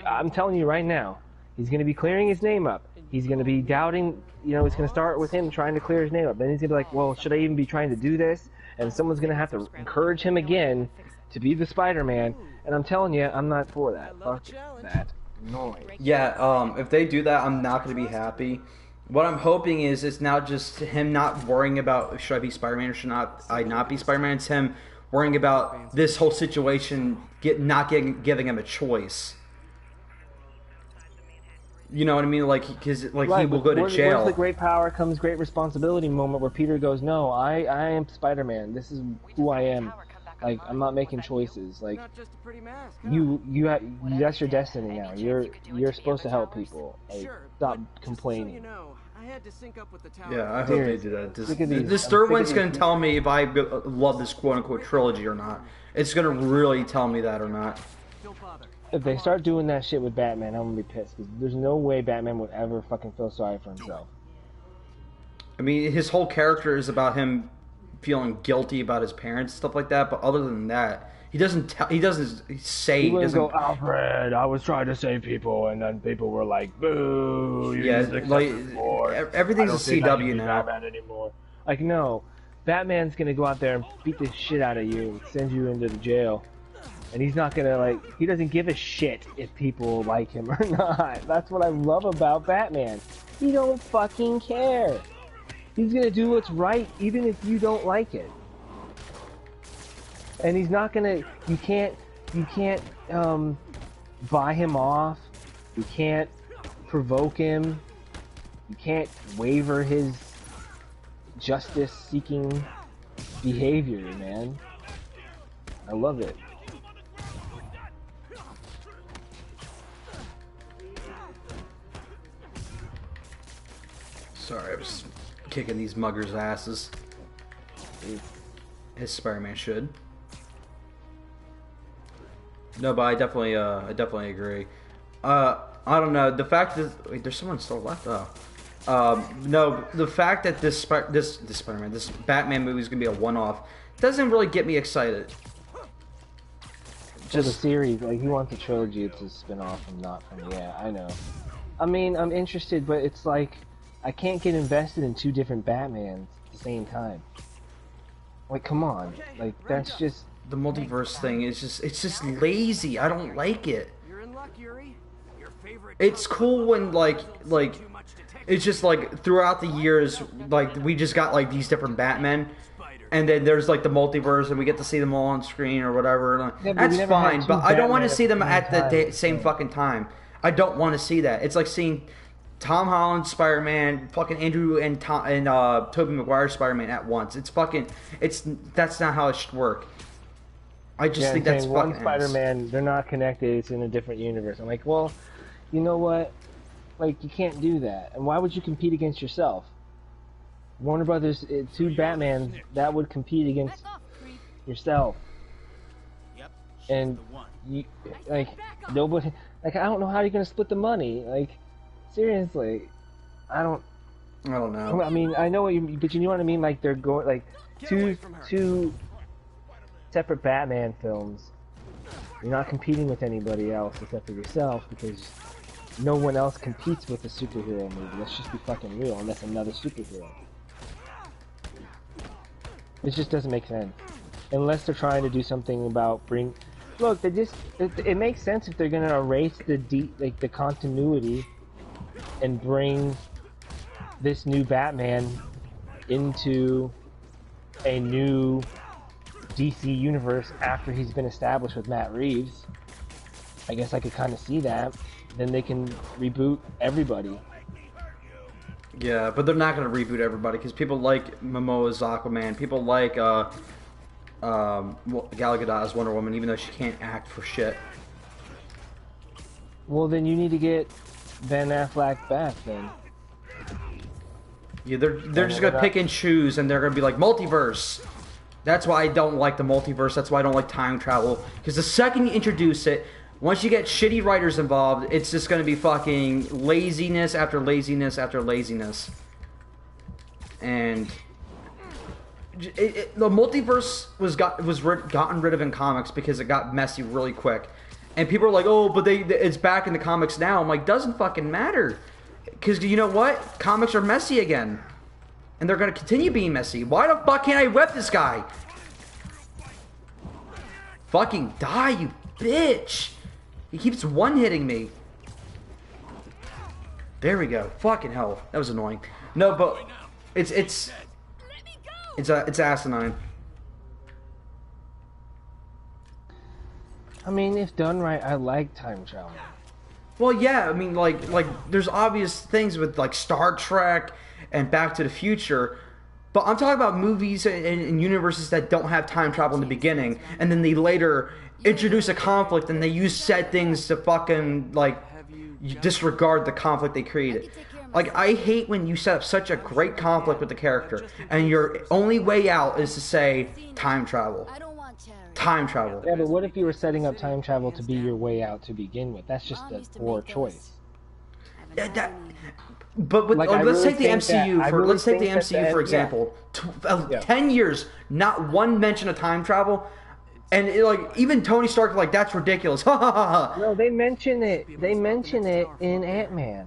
I'm telling you right now, he's going to be clearing his name up. He's going to be doubting, you know, it's going to start with him trying to clear his name up. Then he's going to be like, well, should I even be trying to do this? And someone's going to have to encourage him again to be the Spider-Man. And I'm telling you, I'm not for that. Fuck that noise. Yeah, if they do that, I'm not going to be happy. What I'm hoping is it's not just him not worrying about should I be Spider-Man or should I not be Spider-Man. It's him worrying about this whole situation, giving him a choice. You know what I mean? Like, because he will go to jail. Where's the great power comes great responsibility moment where Peter goes, no, I am Spider-Man. This is who I am. Like, I'm not making choices. Like, that's your destiny now. You're supposed to help people. Like, stop complaining. Yeah, I hope they do that. This third one's going to tell me if I love this quote-unquote trilogy or not. It's going to really tell me that or not. If they start doing that shit with Batman, I'm going to be pissed. Because there's no way Batman would ever fucking feel sorry for himself. I mean, his whole character is about him feeling guilty about his parents, stuff like that. But other than that, he doesn't say. He wouldn't go, Alfred, I was trying to save people, and then people were like, boo. Yeah, like everything's a CW now. Batman anymore. Like, no, Batman's gonna go out there and beat the shit out of you, and send you into the jail, and he's not gonna he doesn't give a shit if people like him or not. That's what I love about Batman. He don't fucking care. He's gonna do what's right, even if you don't like it. And he's not gonna. You can't buy him off. You can't provoke him. You can't waver his justice-seeking behavior, man. I love it. Sorry, I was kicking these muggers' asses. As Spider-Man should. No, but I definitely agree. I don't know. The fact that wait, there's someone still left. No, the fact that this Batman movie is gonna be a one-off doesn't really get me excited. Just a series, like he wants a trilogy. It's a spin-off and not from. Yeah, I know. I mean, I'm interested, but it's like I can't get invested in two different Batmans at the same time. Like, come on, like that's just. The multiverse thing is just lazy. I don't like it. It's cool when like it's just like throughout the years like we just got like these different Batmen, and then there's like the multiverse and we get to see them all on screen or whatever. Yeah, that's fine, but I don't want to see them at the same fucking time. I don't want to see that. It's like seeing Tom Holland Spider-Man, fucking Andrew and Tobey Maguire Spider-Man at once. That's not how it should work. I just think that's one Spider-Man. They're not connected. It's in a different universe. I'm like, well, you know what? Like, you can't do that. And why would you compete against yourself? Warner Brothers, two Batmans, that would compete against yourself. And you, like, nobody. Like, I don't know how you're gonna split the money. Like, seriously, I don't know. I mean, I know what you, but you know what I mean. Like, they're going like two separate Batman films. You're not competing with anybody else except for yourself because no one else competes with a superhero movie. Let's just be fucking real, unless another superhero. It just doesn't make sense. Unless they're trying to do something about Look, it makes sense if they're gonna erase the continuity and bring this new Batman into a new DC universe after he's been established with Matt Reeves. I guess I could kind of see that. Then they can reboot everybody. Yeah, but they're not going to reboot everybody because people like Momoa's Aquaman. People like Gal Gadot as Wonder Woman, even though she can't act for shit. Well, then you need to get Ben Affleck back then. Yeah, they're just gonna pick and choose, and they're gonna be like multiverse. That's why I don't like the multiverse. That's why I don't like time travel. Because the second you introduce it, once you get shitty writers involved, it's just gonna be fucking laziness after laziness after laziness. And the multiverse was gotten rid of in comics because it got messy really quick. And people are like, oh, but it's back in the comics now. I'm like, doesn't fucking matter. Because you know what? Comics are messy again. And they're going to continue being messy. Why the fuck can't I whip this guy? Fucking die, you bitch. He keeps one-hitting me. There we go. Fucking hell. That was annoying. No, but it's asinine. I mean, if done right, I like time travel. Well, yeah, I mean, like there's obvious things with, like, Star Trek and Back to the Future, but I'm talking about movies and universes that don't have time travel in the beginning, and then they later introduce a conflict, and they use said things to fucking, like, disregard the conflict they created. Like, I hate when you set up such a great conflict with the character, and your only way out is to say, time travel. Time travel. Yeah, but what if you were setting up time travel to be your way out to begin with? That's just a poor choice. But Like, let's take the think MCU that- I for really let's take the think that MCU for yeah. example. Yeah. 10 years, not one mention of time travel, and like even Tony Stark like that's ridiculous. Ha ha ha ha. No, they mention it. They mention it in Ant-Man.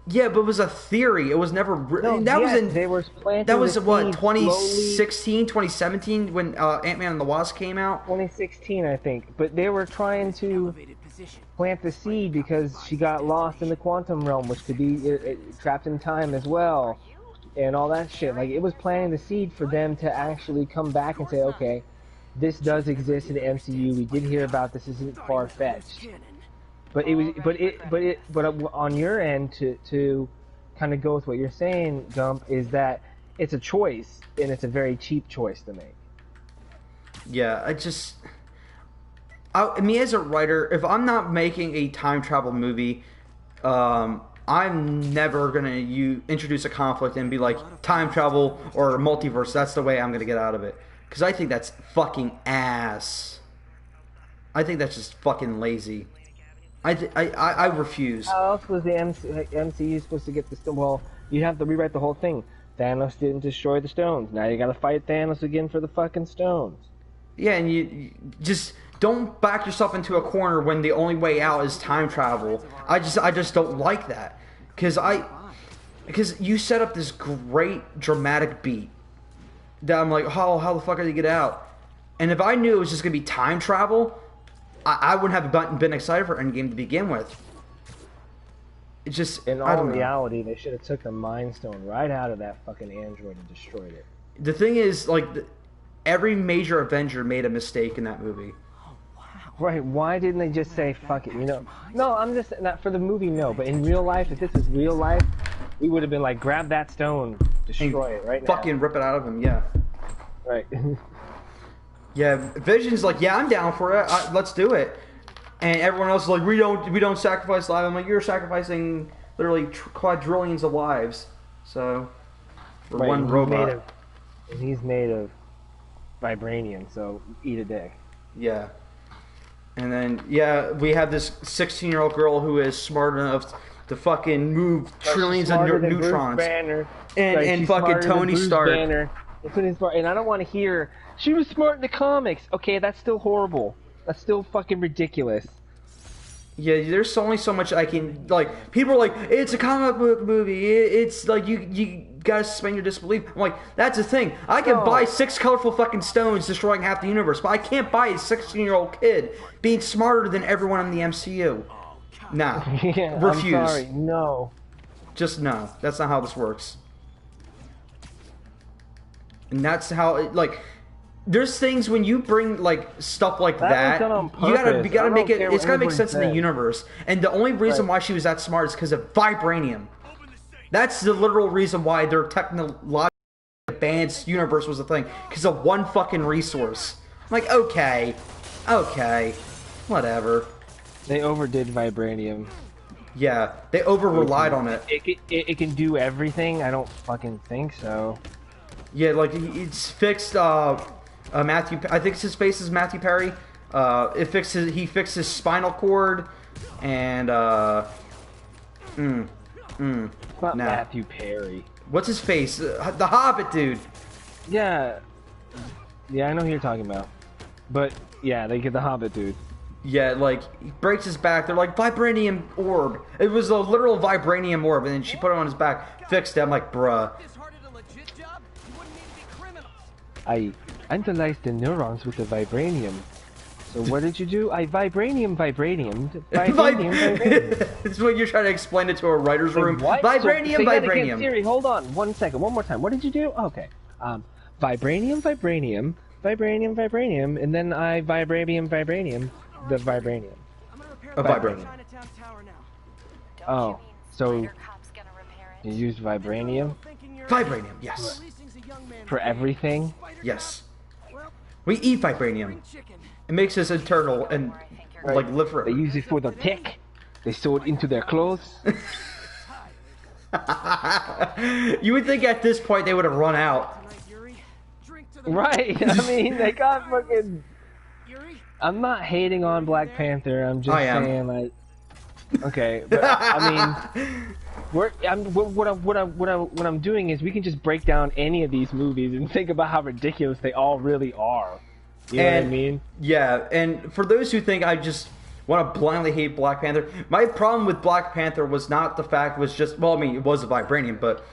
Yeah, but it was a theory. It was never. No, That was in. They were planting That was the what seed 2016, 2017 when Ant-Man and the Wasp came out. 2016, I think. But they were trying to plant the seed because she got lost in the quantum realm, which could be trapped in time as well, and all that shit. Like, it was planting the seed for them to actually come back and say, okay, this does exist in the MCU. We did hear about this. This isn't far-fetched. But it was, but on your end, to kind of go with what you're saying, Gump, is that it's a choice, and it's a very cheap choice to make. Yeah, me as a writer, if I'm not making a time travel movie, I'm never gonna introduce a conflict and be like time travel or multiverse. That's the way I'm gonna get out of it, because I think that's fucking ass. I think that's just fucking lazy. I refuse. How else was the MCU supposed to get the stone? Well, you have to rewrite the whole thing. Thanos didn't destroy the stones. Now you gotta fight Thanos again for the fucking stones. Yeah, and you just don't back yourself into a corner when the only way out is time travel. I just don't like that. Because you set up this great dramatic beat that I'm like, how the fuck are they get out? And if I knew it was just gonna be time travel, I wouldn't have been excited for Endgame to begin with. It's just, in I all don't know. reality, they should have took the Mind Stone right out of that fucking android and destroyed it. The thing is, like, every major Avenger made a mistake in that movie. Right, why didn't they just say, fuck it, you know? No, I'm just, not for the movie, no, but in real life, if this is real life, we would have been like, grab that stone, destroy it right now. Fucking rip it out of him, yeah. Right. Yeah, Vision's like, yeah, I'm down for it. Let's do it. And everyone else is like, we don't sacrifice lives. I'm like, you're sacrificing literally quadrillions of lives. So for Right, one robot. And he's made of vibranium, so eat a dick. Yeah. And then we have this 16-year-old girl who is smart enough to fucking move trillions of neutrons. And fucking Tony Stark. And I don't want to hear, she was smart in the comics. Okay, that's still horrible. That's still fucking ridiculous. Yeah, there's only so much I can, like, people are like, it's a comic book movie, it's like, you gotta suspend your disbelief. I'm like, that's the thing, I can buy 6 colorful fucking stones destroying half the universe, but I can't buy a 16-year-old kid being smarter than everyone in the MCU. Nah, Yeah, refuse. I'm sorry, no. Just no, that's not how this works. And that's how, there's things when you bring like stuff like that, you gotta make it. It's gotta make sense in the universe. And the only reason why she was that smart is because of vibranium. That's the literal reason why they're technologically advanced enhanced universe was a thing because of one fucking resource. I'm like, okay, whatever. They overdid vibranium. Yeah, they over-relied on it. It can do everything? I don't fucking think so. Yeah, like, it's fixed, Matthew, I think his face is Matthew Perry. He fixed his spinal cord, and, It's not Matthew Perry. What's his face? The Hobbit dude. Yeah. Yeah, I know who you're talking about. But, yeah, they get the Hobbit dude. Yeah, like, he breaks his back. They're like, vibranium orb. It was a literal vibranium orb, and then she put it on his back, fixed it. I'm like, bruh. I analyzed the neurons with the vibranium. So what did you do? I vibranium. It's what you're trying to explain it to a writer's room. What? Vibranium, so, vibranium. Siri, hold on 1 second. One more time. What did you do? Okay. Vibranium, and then I vibranium, the vibranium. A vibranium. Oh, so you used vibranium? Vibranium, yes. For everything? Yes. We eat vibranium. It makes us eternal and, like, live forever. They use it for the tech. They sew it into their clothes. You would think at this point they would have run out. Right, I mean, they got fucking... I'm not hating on Black Panther, I'm just saying, like... Okay, but, I mean... What I'm doing is we can just break down any of these movies and think about how ridiculous they all really are. You know what I mean? Yeah, and for those who think I just want to blindly hate Black Panther, my problem with Black Panther was not the fact was just, well, I mean, it was a vibranium, but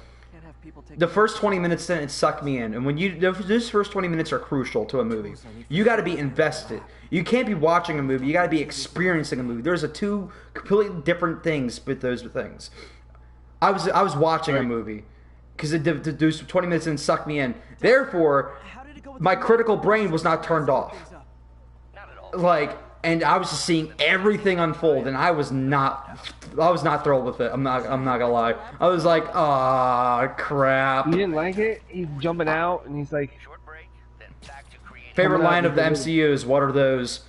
the first 20 minutes didn't suck me in. And when those first 20 minutes are crucial to a movie. You got to be invested. You can't be watching a movie. You got to be experiencing a movie. There's two completely different things with those things. I was watching a movie because those 20 minutes didn't suck me in. Therefore, my critical brain was not turned off. Like, and I was just seeing everything unfold, and I was not thrilled with it. I'm not gonna lie. I was like, ah, crap. You didn't like it? He's jumping out, and he's like, favorite line of the MCU is, "What are those?"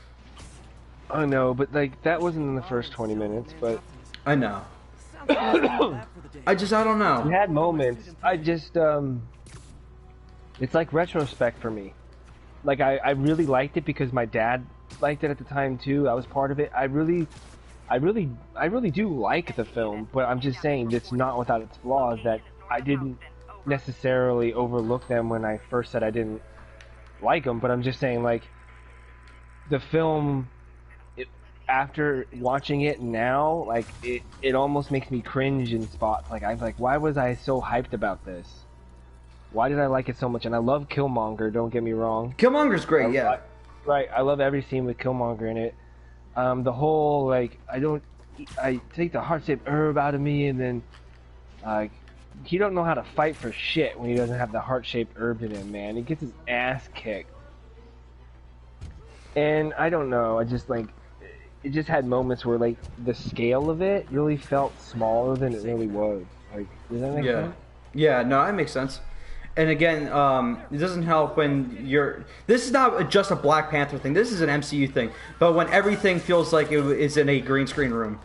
I know, but like that wasn't in the first 20 minutes. But I know. I don't know. We had moments. It's like retrospect for me. Like I really liked it because my dad liked it at the time too. I was part of it. I really do like the film, but I'm just saying it's not without its flaws. That I didn't necessarily overlook them when I first said I didn't like them. But I'm just saying, like, the film, after watching it now, like it almost makes me cringe in spots. Like I'm like, why was I so hyped about this? Why did I like it so much? And I love Killmonger, don't get me wrong. Killmonger's great, yeah. Right, I love every scene with Killmonger in it. The whole, like, I take the heart-shaped herb out of me, and then, he don't know how to fight for shit when he doesn't have the heart-shaped herb in him, man. He gets his ass kicked. And I don't know, I just, like, it just had moments where, like, the scale of it really felt smaller than it really was. Like, does that make sense? Yeah, no, that makes sense. And again, it doesn't help when you're... This is not just a Black Panther thing. This is an MCU thing. But when everything feels like it is in a green screen room.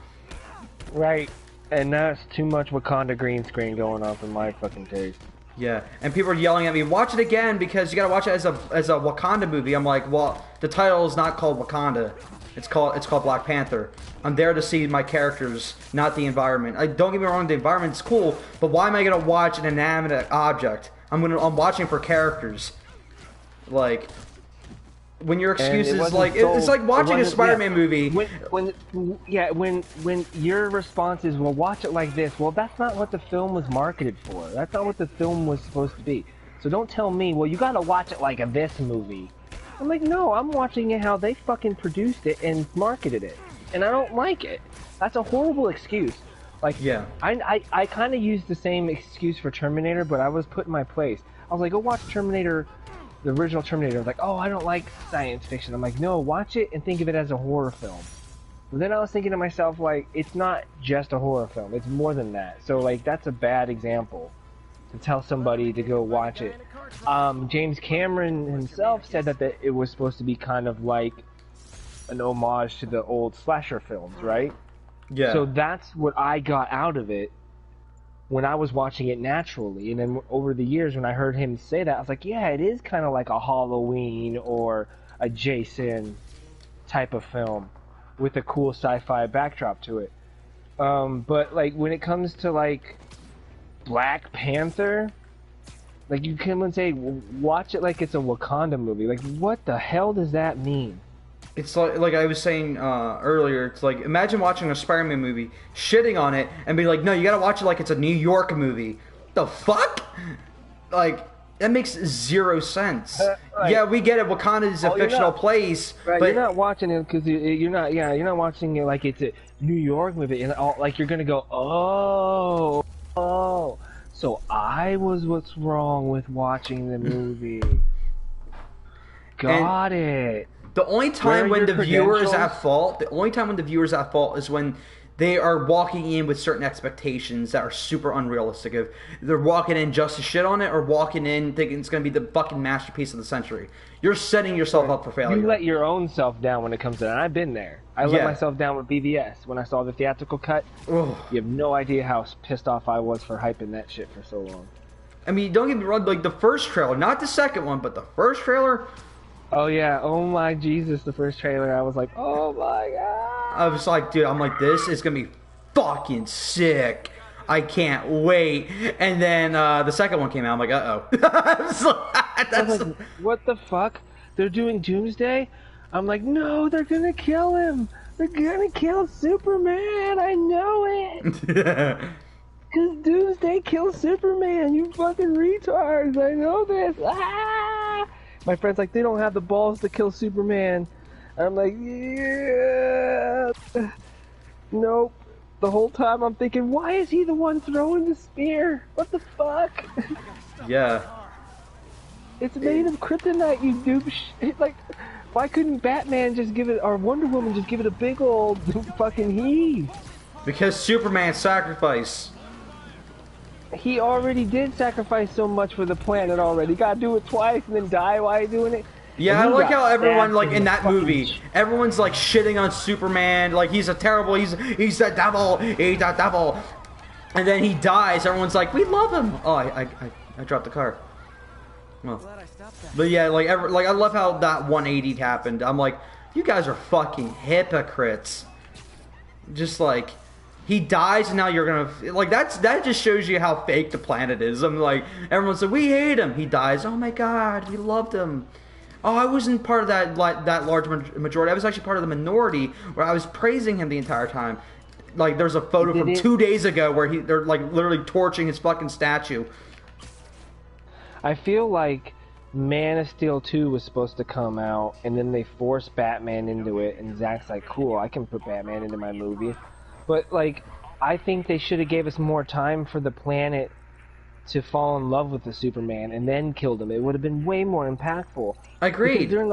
Right. And that's too much Wakanda green screen going on for my fucking taste. Yeah. And people are yelling at me, watch it again because you gotta watch it as a Wakanda movie. I'm like, well, the title is not called Wakanda. It's called Black Panther. I'm there to see my characters, not the environment. Don't get me wrong, the environment's cool, but why am I gonna watch an inanimate object? I'm watching for characters. Like, when your excuse is like, it's like watching a Spiderman movie. When your response is, well, watch it like this. Well, that's not what the film was marketed for. That's not what the film was supposed to be. So don't tell me, well, you gotta watch it like this movie. I'm like, no, I'm watching it how they fucking produced it and marketed it. And I don't like it. That's a horrible excuse. Like, yeah. I kind of used the same excuse for Terminator, but I was put in my place. I was like, go watch Terminator, the original Terminator. I was like, oh, I don't like science fiction. I'm like, no, watch it and think of it as a horror film. But then I was thinking to myself, like, it's not just a horror film. It's more than that. So, like, that's a bad example. to tell somebody to go watch it. James Cameron himself said that it was supposed to be kind of like an homage to the old slasher films, right? Yeah. So that's what I got out of it when I was watching it naturally. And then over the years, when I heard him say that, I was like, yeah, it is kind of like a Halloween or a Jason type of film with a cool sci-fi backdrop to it. But like when it comes to like Black Panther, like you come and say, watch it like it's a Wakanda movie. Like, what the hell does that mean? It's like I was saying earlier, it's like, imagine watching a Spider-Man movie, shitting on it, and be like, no, you gotta watch it like it's a New York movie. The fuck? Like, that makes zero sense. Like, yeah, we get it, Wakanda is a fictional place, right, but... You're not watching it because you're not watching it like it's a New York movie, and like you're gonna go, oh, so I was what's wrong with watching the movie. Got it. The only time when the viewer is at fault, is when they are walking in with certain expectations that are super unrealistic. If they're walking in just to shit on it, or walking in thinking it's going to be the fucking masterpiece of the century. You're setting yourself up for failure. You let your own self down when it comes to that. I've been there. I let myself down with BVS when I saw the theatrical cut. Ugh. You have no idea how pissed off I was for hyping that shit for so long. I mean, don't get me wrong, like the first trailer, not the second one, but the first trailer... Oh yeah, oh my Jesus, the first trailer, I was like, oh my god. I was like, dude, I'm like, this is gonna be fucking sick. I can't wait. And then the second one came out, I'm like, uh-oh. I was like, what the fuck? They're doing Doomsday? I'm like, no, they're gonna kill him. They're gonna kill Superman, I know it. Cause Doomsday kills Superman, you fucking retards, I know this. Ah! My friend's like, they don't have the balls to kill Superman. And I'm like, yeah. Nope. The whole time I'm thinking, why is he the one throwing the spear? What the fuck? Yeah. It's made of kryptonite, you douche. Like, why couldn't Batman just give it, or Wonder Woman just give it a big old fucking heave? Because Superman sacrificed. He already did sacrifice so much for the planet already. You gotta do it twice and then die while you're doing it. Yeah, I like how everyone, like, in that movie, everyone's, like, shitting on Superman, like, he's a terrible, he's the devil, he's the devil. And then he dies, everyone's like, we love him. Oh, I dropped the car. Well, but yeah, like, I love how that 180 happened. I'm like, you guys are fucking hypocrites. Just, like... He dies, and now you're gonna like that just shows you how fake the planet is. I'm like, everyone's like, we hate him. He dies. Oh my god, we loved him. Oh, I wasn't part of that large majority. I was actually part of the minority where I was praising him the entire time. Like, there's a photo from 2 days ago where they're like literally torching his fucking statue. I feel like Man of Steel 2 was supposed to come out, and then they forced Batman into it, and Zack's like, cool, I can put Batman into my movie. But, like, I think they should have gave us more time for the planet to fall in love with the Superman and then killed him. It would have been way more impactful. Agreed. Because during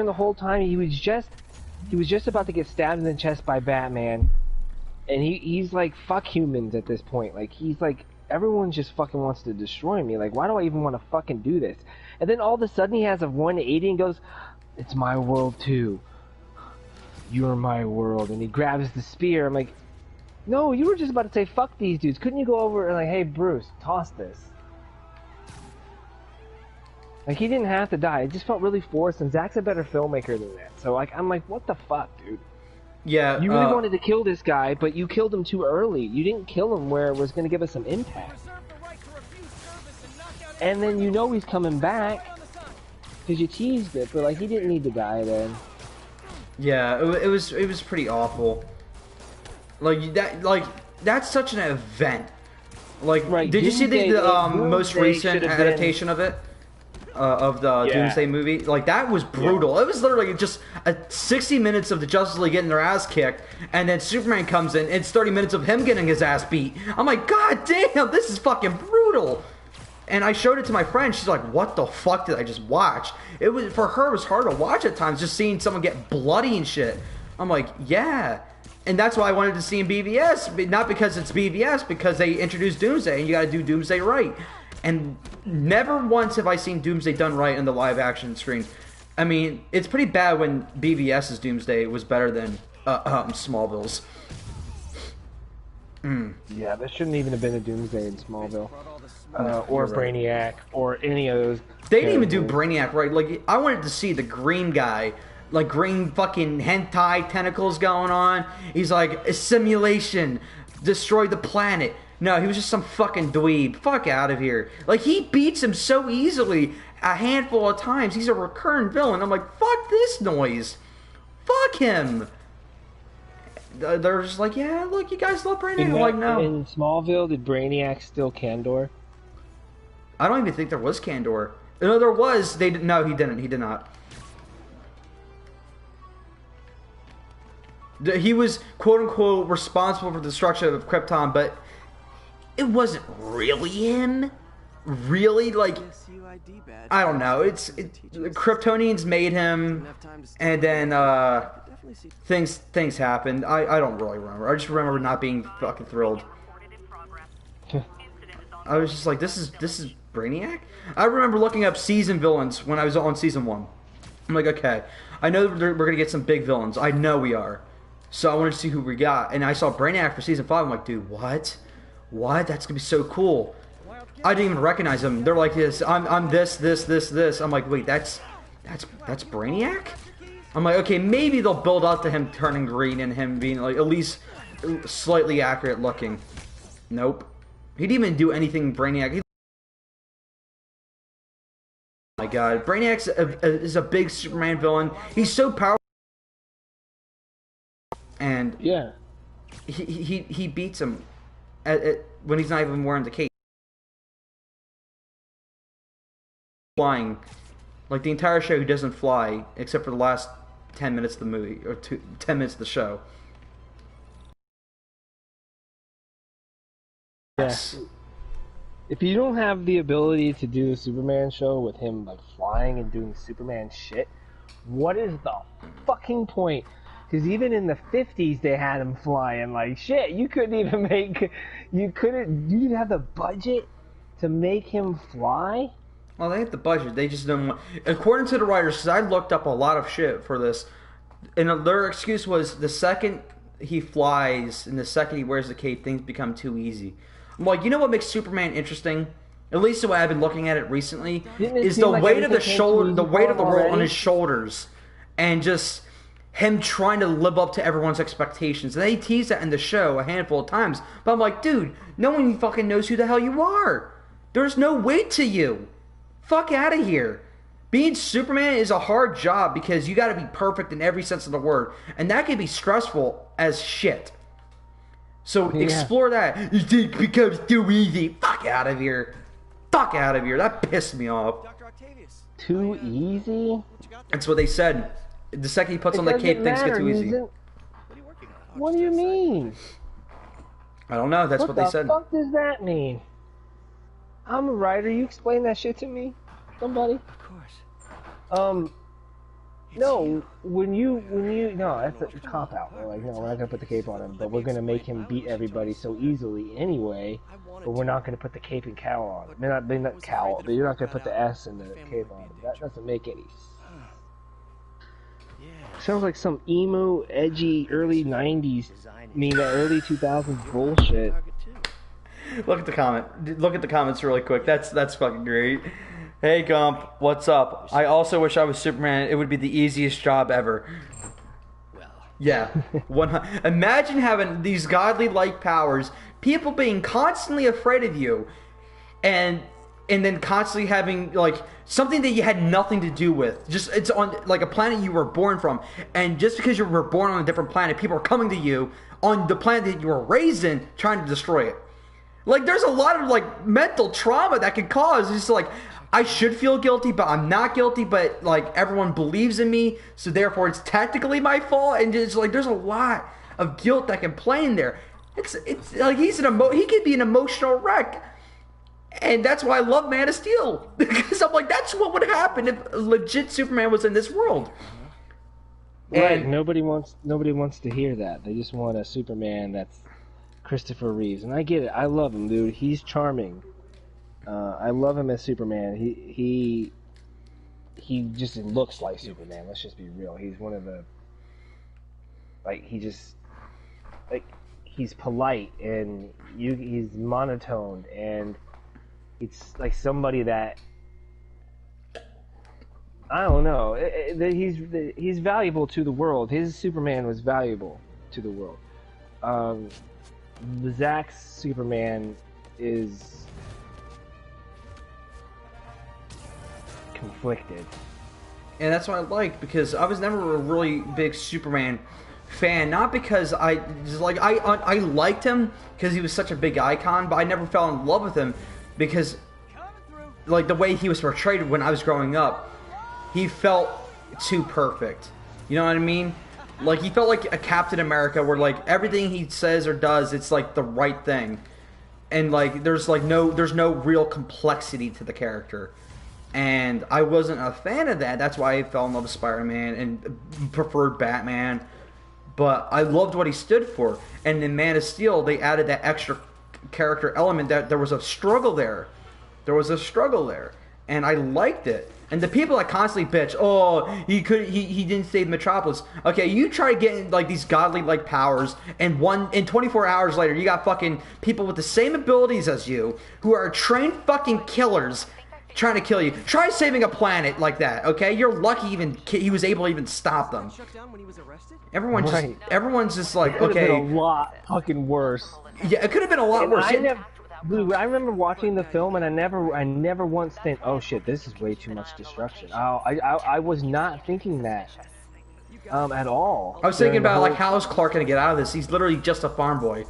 the whole time, he was just about to get stabbed in the chest by Batman, and he's like, fuck humans at this point. Like, he's like, everyone just fucking wants to destroy me. Like, why do I even want to fucking do this? And then all of a sudden, he has a 180 and goes, it's my world too. You're my world, and he grabs the spear. I'm like, no, you were just about to say fuck these dudes. Couldn't you go over and like, hey Bruce, toss this? Like, he didn't have to die. It just felt really forced, and Zack's a better filmmaker than that. So like, I'm like, what the fuck, dude? Yeah. You really wanted to kill this guy, but you killed him too early. You didn't kill him where it was going to give us some impact. And then you know he's coming back because you teased it, but like, he didn't need to die then. Yeah, it was pretty awful. Like that's such an event. Like, right. Did you see the most recent adaptation of it? Of the Doomsday movie? Like, that was brutal. Yeah. It was literally just 60 minutes of the Justice League getting their ass kicked, and then Superman comes in. It's 30 minutes of him getting his ass beat. I'm like, god damn, this is fucking brutal. And I showed it to my friend. She's like, what the fuck did I just watch? It was, for her, it was hard to watch at times, just seeing someone get bloody and shit. I'm like, yeah. And that's why I wanted to see in BVS, but not because it's BVS, because they introduced Doomsday, and you got to do Doomsday right. And never once have I seen Doomsday done right in the live action screen. I mean, it's pretty bad when BVS's Doomsday was better than Smallville's. Yeah, there shouldn't even have been a Doomsday in Smallville. Or Brainiac, or any of those. They didn't even do Brainiac right. Like, I wanted to see the green guy, like green fucking hentai tentacles going on. He's like, a simulation, destroy the planet. No, he was just some fucking dweeb. Fuck out of here. Like, he beats him so easily a handful of times. He's a recurrent villain. I'm like, fuck this noise. Fuck him. They're just like, yeah, look, you guys love Brainiac. I'm like, no. In Smallville, did Brainiac steal Kandor? I don't even think there was Kandor. No, there was. No, he didn't. He did not. He was, quote-unquote, responsible for the destruction of Krypton, but it wasn't really him. Really? Like, I don't know. Kryptonians made him, and then, things happened. I don't really remember. I just remember not being fucking thrilled. I was just like, this is Brainiac? I remember looking up season villains when I was on season 1. I'm like, okay, I know we're going to get some big villains. I know we are. So I wanted to see who we got. And I saw Brainiac for season 5. I'm like, dude, what? What? That's going to be so cool. I didn't even recognize him. They're like, this. I'm this. I'm like, wait, that's Brainiac? I'm like, okay, maybe they'll build up to him turning green and him being like at least slightly accurate looking. Nope. He didn't even do anything Brainiac. Oh my god, Brainiac is a big Superman villain. He's so powerful, and yeah, he beats him when he's not even wearing the cape. Flying, like the entire show, he doesn't fly except for the last 10 minutes of the movie or 10 minutes of the show. Yes. Yeah. If you don't have the ability to do the Superman show with him like flying and doing Superman shit, what is the fucking point? Because even in the 50s they had him flying like shit. You couldn't even make, you didn't have the budget to make him fly? Well, they have the budget. They just don't want, according to the writers, because I looked up a lot of shit for this, and their excuse was the second he flies and the second he wears the cape, things become too easy. I'm like, you know what makes Superman interesting? At least the way I've been looking at it recently is the weight of the shoulder, the weight of the world on his shoulders, and just him trying to live up to everyone's expectations. And they tease that in the show a handful of times, but I'm like, dude, no one fucking knows who the hell you are. There's no weight to you. Fuck out of here. Being Superman is a hard job because you got to be perfect in every sense of the word, and that can be stressful as shit. So explore that. It becomes too easy. Fuck out of here. Fuck out of here. That pissed me off. Too easy? That's what they said. The second he puts on the cape, things get too easy. What do you mean? I don't know. That's what they said. What the fuck does that mean? I'm a writer. You explain that shit to me, somebody. Of course. No, no, that's a cop out. We're like, no, we're not gonna put the cape on him, but we're gonna make him beat everybody so easily anyway. But we're not gonna put the cape and cowl on him. They're not cowl, but you're not gonna put the S in the cape on him. That doesn't make any sense. Sounds like some emo, edgy, early '90s, early 2000s bullshit. Look at the comment. Look at the comments really quick. That's fucking great. Hey Gump, what's up? I also wish I was Superman. It would be the easiest job ever. Yeah. Imagine having these godly-like powers, people being constantly afraid of you, and then constantly having like something that you had nothing to do with. Just it's on like a planet you were born from, and just because you were born on a different planet, people are coming to you on the planet that you were raised in, trying to destroy it. Like there's a lot of like mental trauma that could cause. It's just like I should feel guilty, but I'm not guilty. But like everyone believes in me, so therefore it's technically my fault. And it's like there's a lot of guilt that can play in there. It's like he could be an emotional wreck, and that's why I love Man of Steel because I'm like that's what would happen if legit Superman was in this world. Right. And Nobody wants to hear that. They just want a Superman that's Christopher Reeves, and I get it. I love him, dude. He's charming. I love him as Superman. He just looks like Superman. Let's just be real. He's one of the he's polite and he's monotone, and it's like somebody that I don't know. He's valuable to the world. His Superman was valuable to the world. Zack's Superman is conflicted. And that's what I like, because I was never a really big Superman fan. Not because I liked him because he was such a big icon, but I never fell in love with him because, like, the way he was portrayed when I was growing up, he felt too perfect. You know what I mean? Like, he felt like a Captain America, where, like, everything he says or does, it's like the right thing, and like there's no real complexity to the character. And I wasn't a fan of that. That's why I fell in love with Spider-Man and preferred Batman. But I loved what he stood for. And in Man of Steel, they added that extra character element, that there was a struggle there. There was a struggle there. And I liked it. And the people that constantly bitch, oh, he didn't save Metropolis. Okay, you try getting like these godly like powers, and 24 hours later, you got fucking people with the same abilities as you, who are trained fucking killers, trying to kill you. Try saving a planet like that, okay? You're lucky he was able to even stop them. Everyone's just like, It could okay. have been a lot fucking worse. Yeah, it could have been a lot worse. I remember watching the film, and I never once think, oh shit, this is way too much destruction. I was not thinking that at all. I was thinking about, like, how is Clark going to get out of this? He's literally just a farm boy.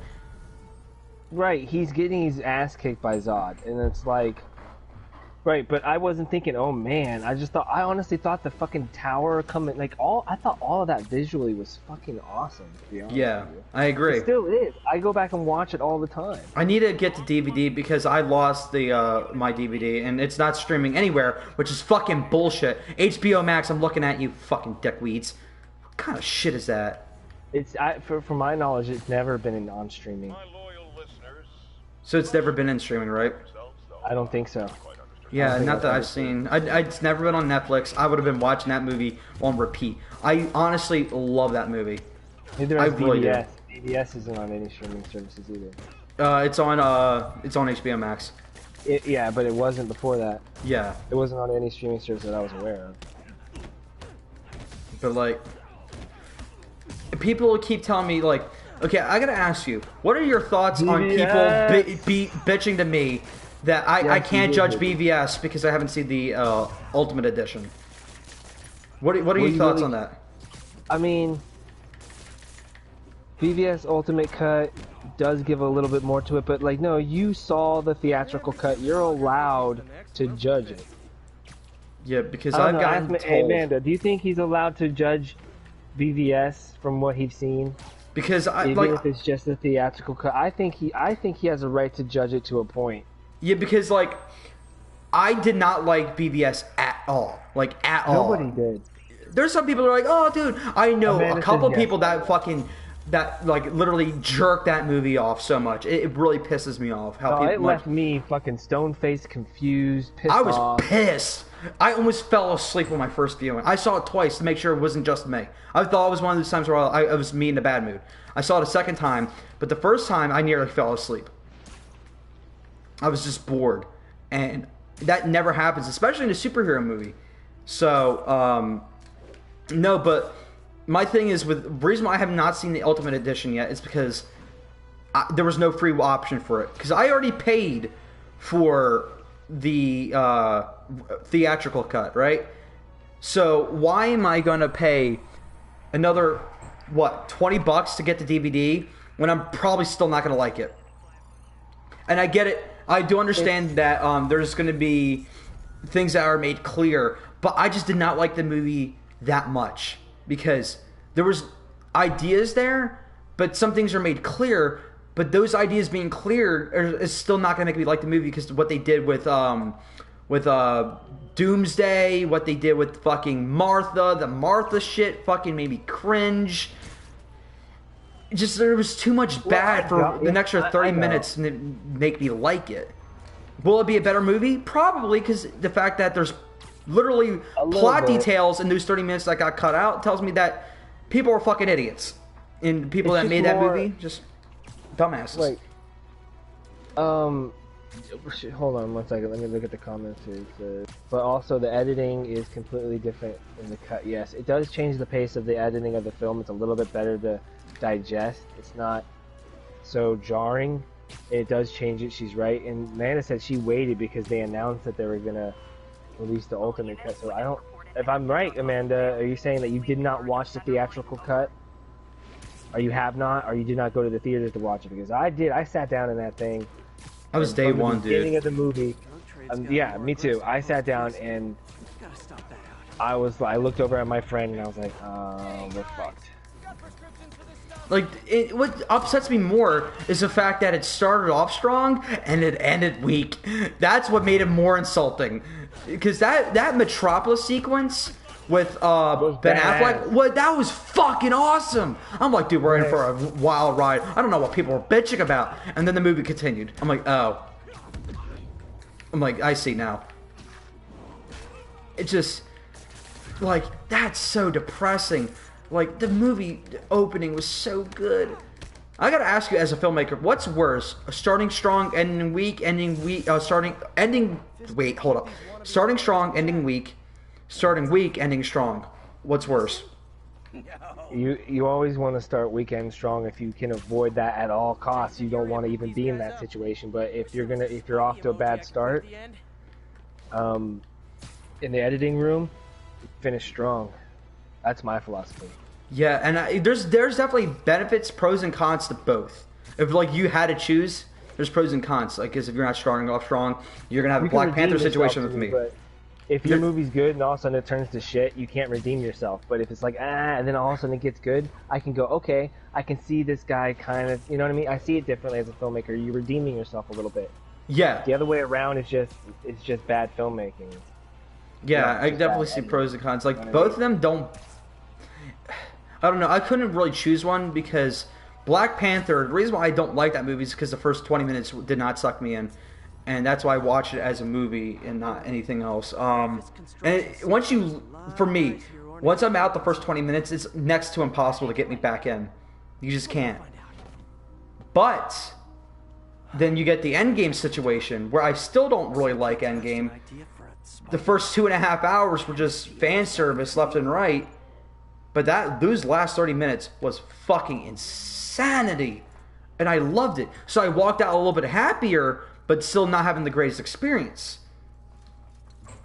Right, he's getting his ass kicked by Zod, and it's like... Right, but I wasn't thinking, oh man, I honestly thought the fucking tower coming, I thought all of that visually was fucking awesome, to be honest with you. I agree. It still is. I go back and watch it all the time. I need to get the DVD because I lost my DVD and it's not streaming anywhere, which is fucking bullshit. HBO Max, I'm looking at you, fucking dickweeds. What kind of shit is that? From my knowledge, it's never been on streaming. So it's never been in streaming, right? I don't think so. Yeah, not that I've seen. It's never been on Netflix. I would have been watching that movie on repeat. I honestly love that movie. Neither has BBS. BBS isn't on any streaming services either. It's on HBO Max. Yeah, but it wasn't before that. Yeah. It wasn't on any streaming service that I was aware of. But, like, people keep telling me, like, okay, I gotta ask you, what are your thoughts on people bitching to me that I can't judge BVS because I haven't seen the Ultimate Edition? What are your thoughts on that? I mean, BVS Ultimate Cut does give a little bit more to it, but, like, no, you saw the theatrical cut. You're allowed to judge it. Yeah, because I've gotten told... Hey, Amanda, do you think he's allowed to judge BVS from what he's seen? Because even if it's just a theatrical cut, I think he has a right to judge it to a point. Yeah, because, like, I did not like BVS at all. Like, at all. Nobody did. There's some people that are like, oh, dude, I know a couple people that literally jerk that movie off so much. It really pisses me off. It left me fucking stone-faced, confused, pissed off. I was off. pissed. I almost fell asleep on my first viewing. I saw it twice to make sure it wasn't just me. I thought it was one of those times where I was me in a bad mood. I saw it a second time, but the first time I nearly fell asleep. I was just bored, and that never happens, especially in a superhero movie. So, no, but my thing is, the reason why I have not seen the Ultimate Edition yet is because there was no free option for it. Because I already paid for the theatrical cut, right? So why am I going to pay another, $20 to get the DVD when I'm probably still not going to like it? And I get it. I do understand that there's going to be things that are made clear, but I just did not like the movie that much because there was ideas there, but some things are made clear, but those ideas being clear is still not going to make me like the movie because what they did with with Doomsday, what they did with fucking Martha, the Martha shit fucking made me cringe. Just there was too much bad for the next 30 minutes to make me like it. Will it be a better movie? Probably, because the fact that there's literally plot details in those 30 minutes that got cut out tells me that people are fucking idiots. And the people that made that movie, just dumbasses. Like, hold on one second. Let me look at the comments here. But also, the editing is completely different in the cut. Yes, it does change the pace of the editing of the film. It's a little bit better to digest. It's not so jarring. It does change it. She's right. And Amanda said she waited because they announced that they were gonna release the ultimate cut. So I don't. If I'm right, Amanda, are you saying that you did not watch the theatrical cut? Or you have not, or you did not go to the theaters to watch it? Because I did. I sat down in that thing. I was day one, dude. Beginning of the movie. Yeah, me too. I sat down and I looked over at my friend and I was like, we're fucked. Like, what upsets me more is the fact that it started off strong and it ended weak. That's what made it more insulting. Because that Metropolis sequence with Ben Affleck, that was fucking awesome. I'm like, dude, we're in for a wild ride. I don't know what people were bitching about. And then the movie continued. I'm like, oh. I'm like, I see now. It just, like, that's so depressing. Like, the movie opening was so good. I gotta ask you as a filmmaker, what's worse? Starting strong, ending weak, starting strong, ending weak, starting weak, ending strong. What's worse? You always want to start weak and strong if you can avoid that at all costs. You don't want to even be in that situation. But if you're off to a bad start, in the editing room, finish strong. That's my philosophy. Yeah, and there's definitely benefits, pros and cons to both. If like you had to choose, there's pros and cons. Like, because if you're not starting off strong, you're gonna have a Black Panther situation with me. But if your movie's good and all of a sudden it turns to shit, you can't redeem yourself. But if it's like and then all of a sudden it gets good, I can go, okay, I can see this guy kind of, you know what I mean? I see it differently as a filmmaker. You're redeeming yourself a little bit. Yeah. The other way around is just bad filmmaking. Yeah, I definitely see pros and cons. Like, both of them don't. I don't know. I couldn't really choose one because Black Panther, the reason why I don't like that movie is because the first 20 minutes did not suck me in. And that's why I watched it as a movie and not anything else. Once I'm out the first 20 minutes, it's next to impossible to get me back in. You just can't. But then you get the Endgame situation where I still don't really like Endgame. The first 2.5 hours were just fan service left and right. But those last 30 minutes was fucking insanity. And I loved it. So I walked out a little bit happier, but still not having the greatest experience.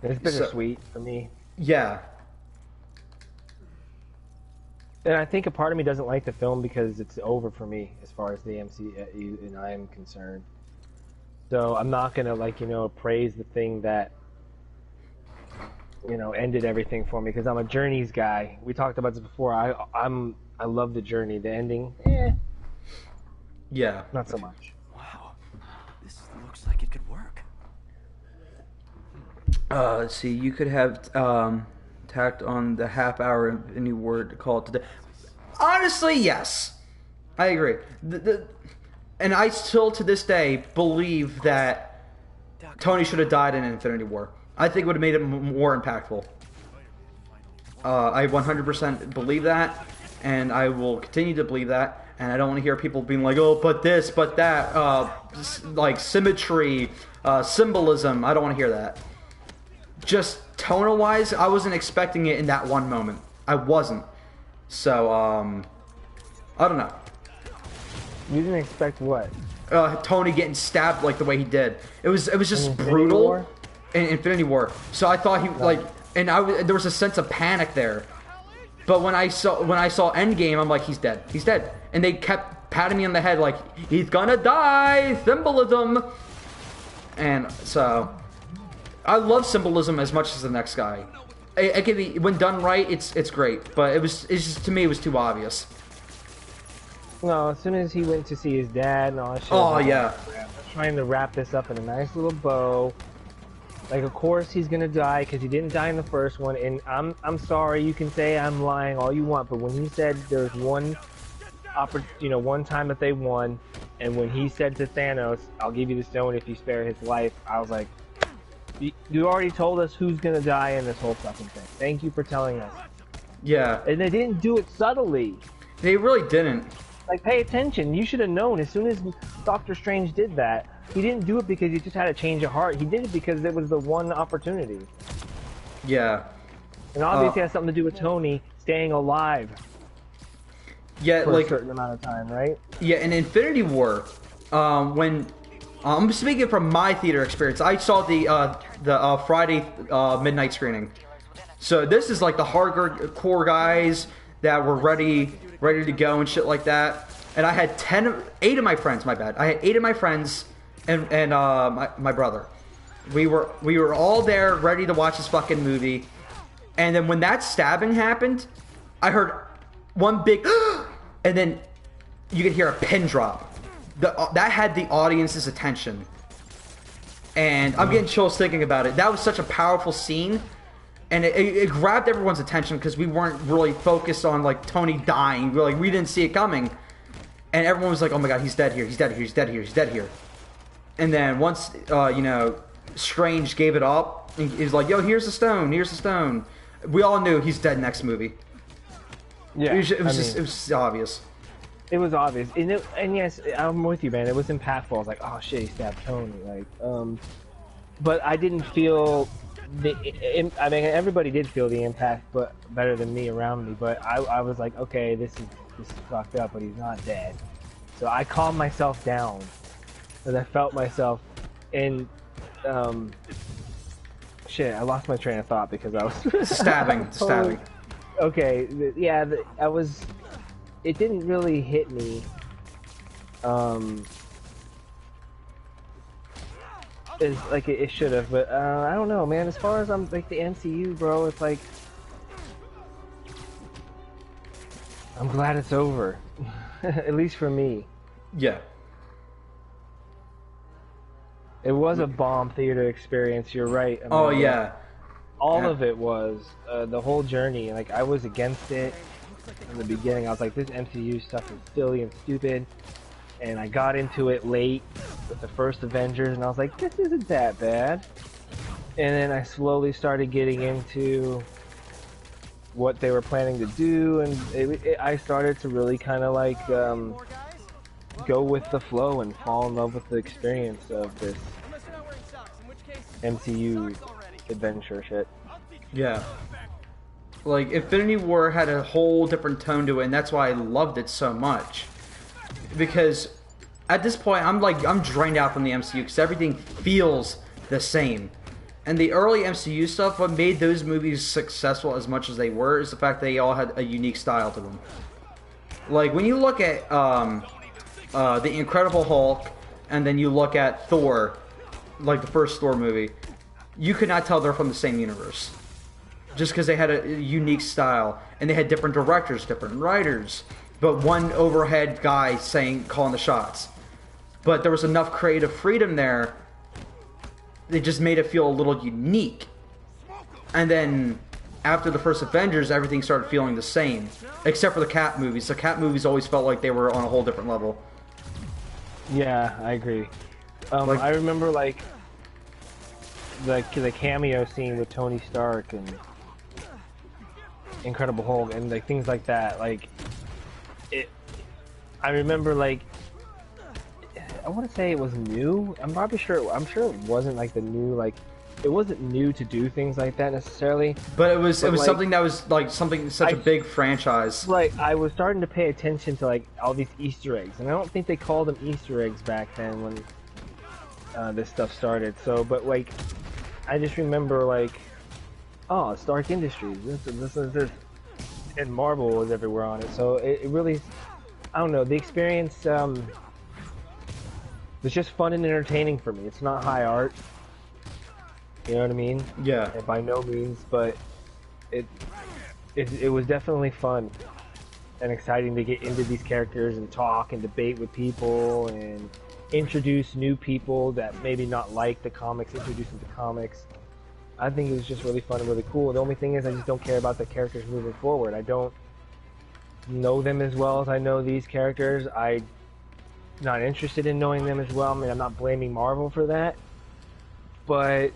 It's bittersweet for me. Yeah. And I think a part of me doesn't like the film because it's over for me as far as the MCU and I am concerned. So I'm not going to, praise the thing that, ended everything for me because I'm a journeys guy. We talked about this before. I love the journey. The ending, yeah, not so much. Wow, this looks like it could work. Let's see. You could have tacked on the half hour any word to call it today. Honestly, yes, I agree. And I still to this day believe that Tony should have died in Infinity War. I think it would have made it more impactful. I 100% believe that, and I will continue to believe that. And I don't want to hear people being like, "Oh, but this, but that," like symmetry, symbolism. I don't want to hear that. Just tonal-wise, I wasn't expecting it in that one moment. I wasn't. So, I don't know. You didn't expect what? Tony getting stabbed like the way he did. It was just Infinity brutal. War? In Infinity War. So I thought there was a sense of panic there. But when I saw Endgame, I'm like, he's dead. He's dead. And they kept patting me on the head like, he's gonna die. Symbolism. And so I love symbolism as much as the next guy. It can be, when done right, it's great. But it's just, to me, it was too obvious. No, as soon as he went to see his dad and all that shit. Oh yeah. Trying to wrap this up in a nice little bow. Like, of course he's gonna die because he didn't die in the first one. And I'm sorry, you can say I'm lying all you want, but when he said there's one one time that they won, and when he said to Thanos, "I'll give you the stone if you spare his life," I was like, "You already told us who's gonna die in this whole fucking thing. Thank you for telling us." Yeah. And they didn't do it subtly. They really didn't. Like, pay attention. You should have known as soon as Doctor Strange did that. He didn't do it because he just had a change of heart. He did it because it was the one opportunity. Yeah. And obviously it has something to do with Tony staying alive. Yeah, for like a certain amount of time, right? Yeah, in Infinity War, when I'm speaking from my theater experience, I saw the Friday midnight screening. So this is like the hardcore guys that were ready to go and shit like that. And I had 8 of my friends. My bad. I had 8 of my friends and my brother. We were all there ready to watch this fucking movie. And then when that stabbing happened, I heard one big, and then you could hear a pin drop. That had the audience's attention. And I'm getting chills thinking about it. That was such a powerful scene. And it grabbed everyone's attention because we weren't really focused on like Tony dying. We didn't see it coming. And everyone was like, "Oh my god, he's dead here, he's dead here, he's dead here, he's dead here." And then once, Strange gave it up, he was like, "Yo, here's the stone, here's the stone." We all knew he's dead next movie. Yeah, it was obvious. It was obvious, and yes, I'm with you, man. It was impactful. I was like, "Oh shit, he stabbed Tony!" But I didn't feel I mean, everybody did feel the impact, but better than me around me. But I was like, "Okay, this is fucked up," but he's not dead. So I calmed myself down, because I felt myself in. Shit, I lost my train of thought because I was stabbing. Okay, I was. It didn't really hit me. Is like it should have, but I don't know, man. As far as I'm like the MCU, bro, it's like I'm glad it's over, at least for me. Yeah. It was a bomb theater experience. You're right. Oh yeah. All of it was the whole journey. Like I was against it in the beginning. I was like, this MCU stuff is silly and stupid. And I got into it late with the first Avengers, and I was like, this isn't that bad. And then I slowly started getting into what they were planning to do, and I started to really kind of like go with the flow and fall in love with the experience of this MCU adventure shit. Yeah. Like, Infinity War had a whole different tone to it, and that's why I loved it so much. Because at this point, I'm drained out from the MCU because everything feels the same. And the early MCU stuff, what made those movies successful as much as they were, is the fact they all had a unique style to them. Like, when you look at the Incredible Hulk, and then you look at Thor, like the first Thor movie, you could not tell they're from the same universe. Just because they had a unique style, and they had different directors, different writers, but one overhead guy calling the shots. But there was enough creative freedom there, it just made it feel a little unique. And then after the first Avengers, everything started feeling the same, except for the Cap movies. The Cap movies always felt like they were on a whole different level. Yeah, I agree. I remember like the cameo scene with Tony Stark and Incredible Hulk and like things like that. Like I remember like I want to say it was new. I'm sure it wasn't like the new like. It wasn't new to do things like that necessarily. But it was like, something that was like such a big franchise. Like I was starting to pay attention to like all these Easter eggs, and I don't think they called them Easter eggs back then when this stuff started. So, but like I just remember like, oh, Stark Industries. This, and Marvel was everywhere on it. So it really, I don't know. The experience was just fun and entertaining for me. It's not high art. You know what I mean? Yeah. By no means, but it was definitely fun. and exciting to get into these characters and talk and debate with people and introduce new people that maybe not like the comics, introduce them to comics. I think it was just really fun and really cool. The only thing is I just don't care about the characters moving forward. I don't know them as well as I know these characters. I'm not interested in knowing them as well. I mean, I'm not blaming Marvel for that, but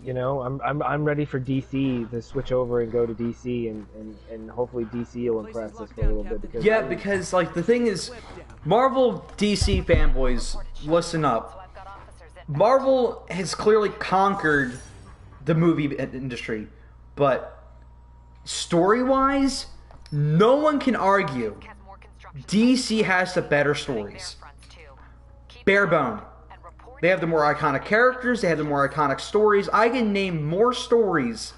you know, I'm ready for DC to switch over and go to DC, and hopefully DC will impress us for a little bit. Because like the thing is, Marvel DC fanboys, listen up. Marvel has clearly conquered the movie industry, but story-wise, no one can argue DC has the better stories. Bare bone. They have the more iconic characters, they have the more iconic stories. I can name more stories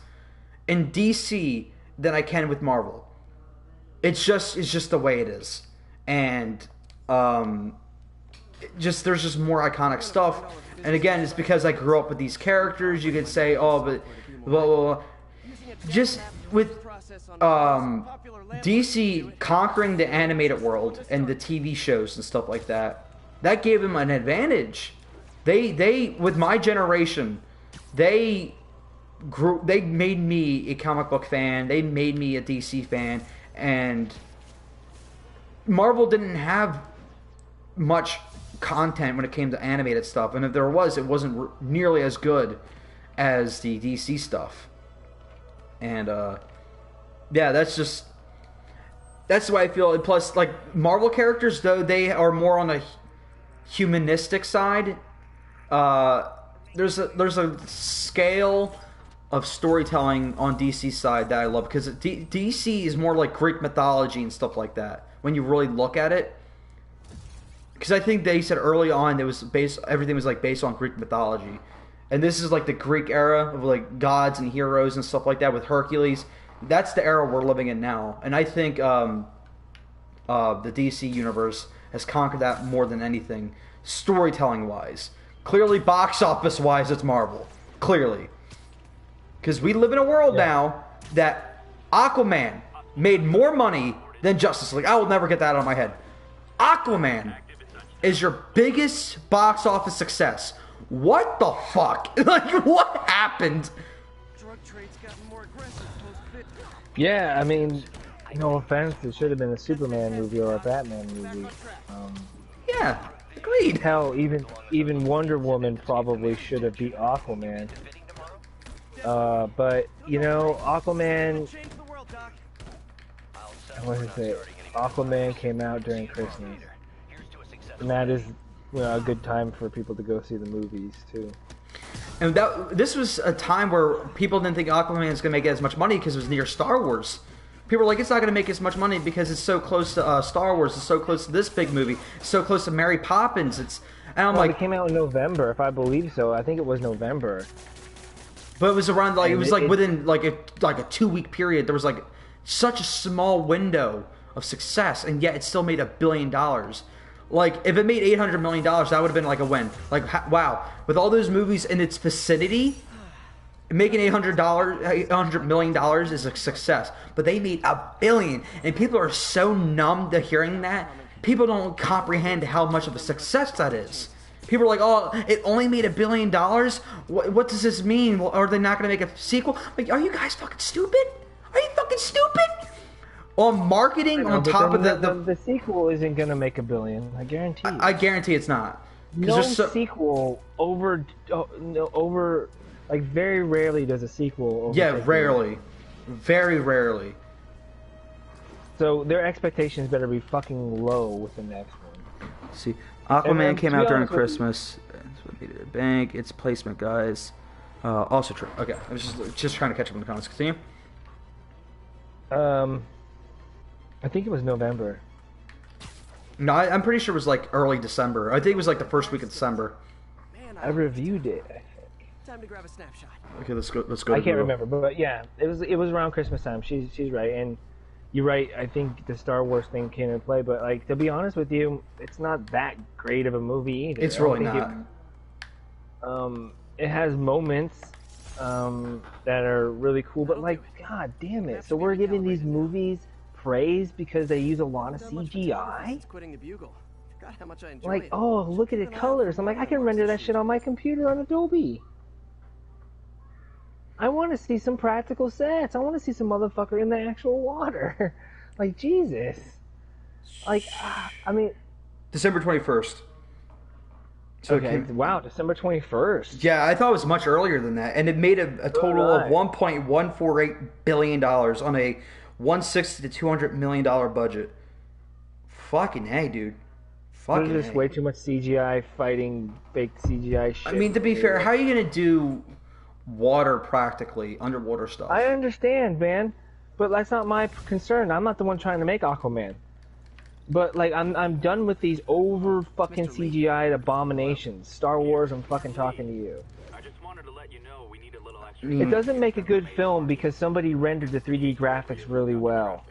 in DC than I can with Marvel. It's just the way it is. And there's just more iconic stuff. And again, it's because I grew up with these characters. You could say, oh, but blah, blah, blah. Just with DC conquering the animated world and the TV shows and stuff like that, that gave them an advantage. They with my generation, they made me a comic book fan. They made me a DC fan, and Marvel didn't have much content when it came to animated stuff, and if there was, it wasn't nearly as good as the DC stuff. And yeah, that's the way I feel. Plus, like Marvel characters, though they are more on the humanistic side. There's a scale of storytelling on DC's side that I love, because DC is more like Greek mythology and stuff like that when you really look at it. Because I think they said early on everything was like based on Greek mythology, and this is like the Greek era of like gods and heroes and stuff like that with Hercules. That's the era we're living in now, and I think the DC universe has conquered that more than anything, storytelling wise. Clearly, box office wise, it's Marvel. Clearly, because we live in a world now that Aquaman made more money than Justice League. I will never get that out of my head. Aquaman is your biggest box office success. What the fuck? Like, what happened? Yeah, I mean, no offense, it should have been a Superman movie or a Batman movie. Yeah, agreed. Hell, even Wonder Woman probably should have beat Aquaman. But you know, Aquaman. What is it? Aquaman came out during Christmas, and that is, you know, a good time for people to go see the movies too. And this was a time where people didn't think Aquaman was going to make as much money because it was near Star Wars. People were like, it's not going to make as much money because it's so close to Star Wars. It's so close to this big movie. It's so close to Mary Poppins. And I'm like, it came out in November, if I believe so. I think it was November. But it was around like within like a 2-week period. There was like such a small window of success, and yet it still made $1 billion. Like, if it made $800 million, that would have been like a win. Like, wow. With all those movies in its vicinity, making $800 million is a success. But they made $1 billion. And people are so numb to hearing that. People don't comprehend how much of a success that is. People are like, oh, it only made $1 billion? What does this mean? Well, are they not going to make a sequel? Like, are you guys fucking stupid? Are you fucking stupid? On marketing, on top of the sequel isn't gonna make $1 billion. I guarantee. I guarantee it's not. No sequel over like very rarely does a sequel. Rarely, very rarely. So their expectations better be fucking low with the next one. Let's see, Aquaman came out during Christmas. Bank, its placement, guys. Also true. Okay, I was just trying to catch up on the comments. Continue. I think it was November. No, I'm pretty sure it was like early December. I think it was like the first week of December. Man, I reviewed it, I think. Time to grab a snapshot. Okay, let's go. I can't remember, but yeah, it was around Christmas time. She's right, and you're right. I think the Star Wars thing came into play, but like, to be honest with you, it's not that great of a movie either. It's really not. It has moments that are really cool, but like, god damn it! So we're giving these movies praised because they use a lot of CGI. Quitting the Bugle. Forgot how much I enjoyed Like, it. oh, look at the colors. I'm like, I can render that shit on my computer on Adobe. I want to see some practical sets. I want to see some motherfucker in the actual water. Like, Jesus. Like, I mean... December 21st. So okay, wow, December 21st. Yeah, I thought it was much earlier than that. And it made a total of $1.148 billion on a $160 to $200 million budget. Fucking A, dude. Fucking There's just way too much CGI fighting fake CGI shit. I mean, to be fair, how are you going to do water practically, underwater stuff? I understand, man. But that's not my concern. I'm not the one trying to make Aquaman. But, like, I'm done with these over fucking CGI'd abominations. Star Wars, I'm fucking talking to you. I just wanted to let you know we need a little extra. It doesn't make a good film because somebody rendered the 3D graphics really well.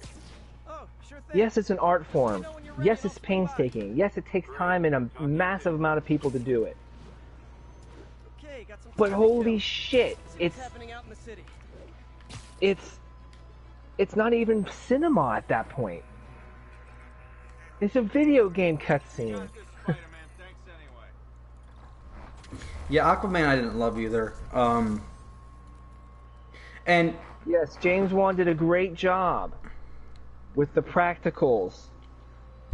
Yes, it's an art form. Yes, it's painstaking. Yes, it takes time and a massive amount of people to do it. But holy shit, it's not even cinema at that point. It's a video game cutscene. Yeah, Aquaman I didn't love either. And yes, James Wan did a great job with the practicals.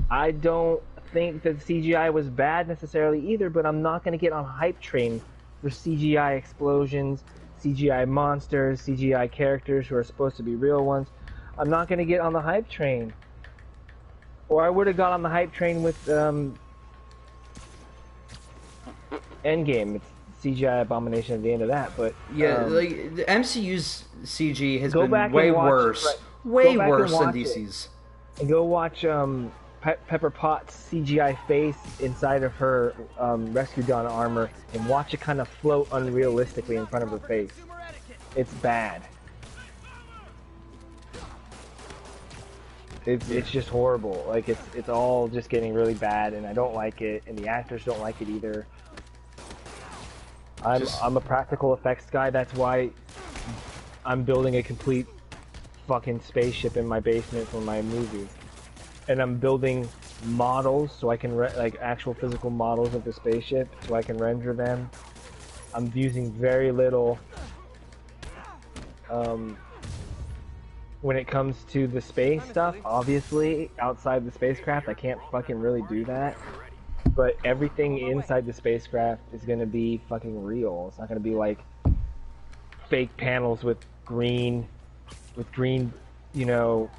I don't think that CGI was bad necessarily either, but I'm not going to get on a hype train for CGI explosions, CGI monsters, CGI characters who are supposed to be real ones. I'm not going to get on the hype train. Or I would have got on the hype train with Endgame. It's CGI abomination at the end of that, but yeah, like the MCU's CG has go been back way and watch, worse, right, way go back worse and than watch DC's. it. And go watch Pepper Potts' CGI face inside of her Rescue Dawn armor, and watch it kind of float unrealistically in front of her face. It's bad. It's just horrible. Like it's all just getting really bad, and I don't like it, and the actors don't like it either. I'm a practical effects guy. That's why I'm building a complete fucking spaceship in my basement for my movie, and I'm building models so I can like actual physical models of the spaceship so I can render them. I'm using very little. When it comes to the space stuff, obviously, outside the spacecraft, I can't fucking really do that. But everything inside the spacecraft is gonna be fucking real. It's not gonna be like fake panels with green, you know,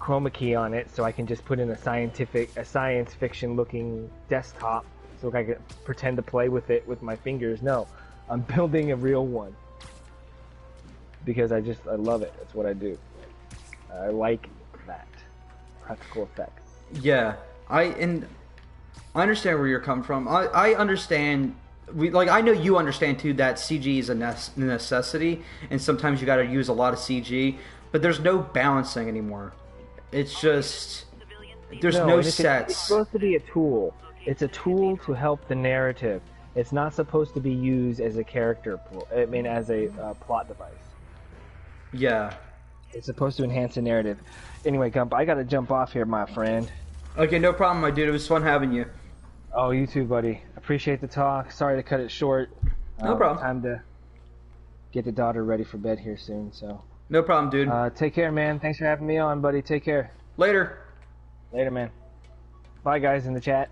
chroma key on it, so I can just put in a science fiction looking desktop, so I can pretend to play with it with my fingers. No, I'm building a real one because I love it. That's what I do. I like that practical effects. Yeah, I understand where you're coming from. I understand. I know you understand too that CG is a necessity, and sometimes you got to use a lot of CG. But there's no balancing anymore. It's just there's no sets. It's supposed to be a tool. It's a tool to help the narrative. It's not supposed to be used as a as a plot device. Yeah. It's supposed to enhance the narrative. Anyway, Gump, I gotta jump off here, my friend. Okay, no problem, my dude. It was fun having you. Oh, you too, buddy. Appreciate the talk. Sorry to cut it short. No problem. Time to get the daughter ready for bed here soon, so. No problem, dude. Take care, man. Thanks for having me on, buddy. Take care. Later. Later, man. Bye, guys, in the chat.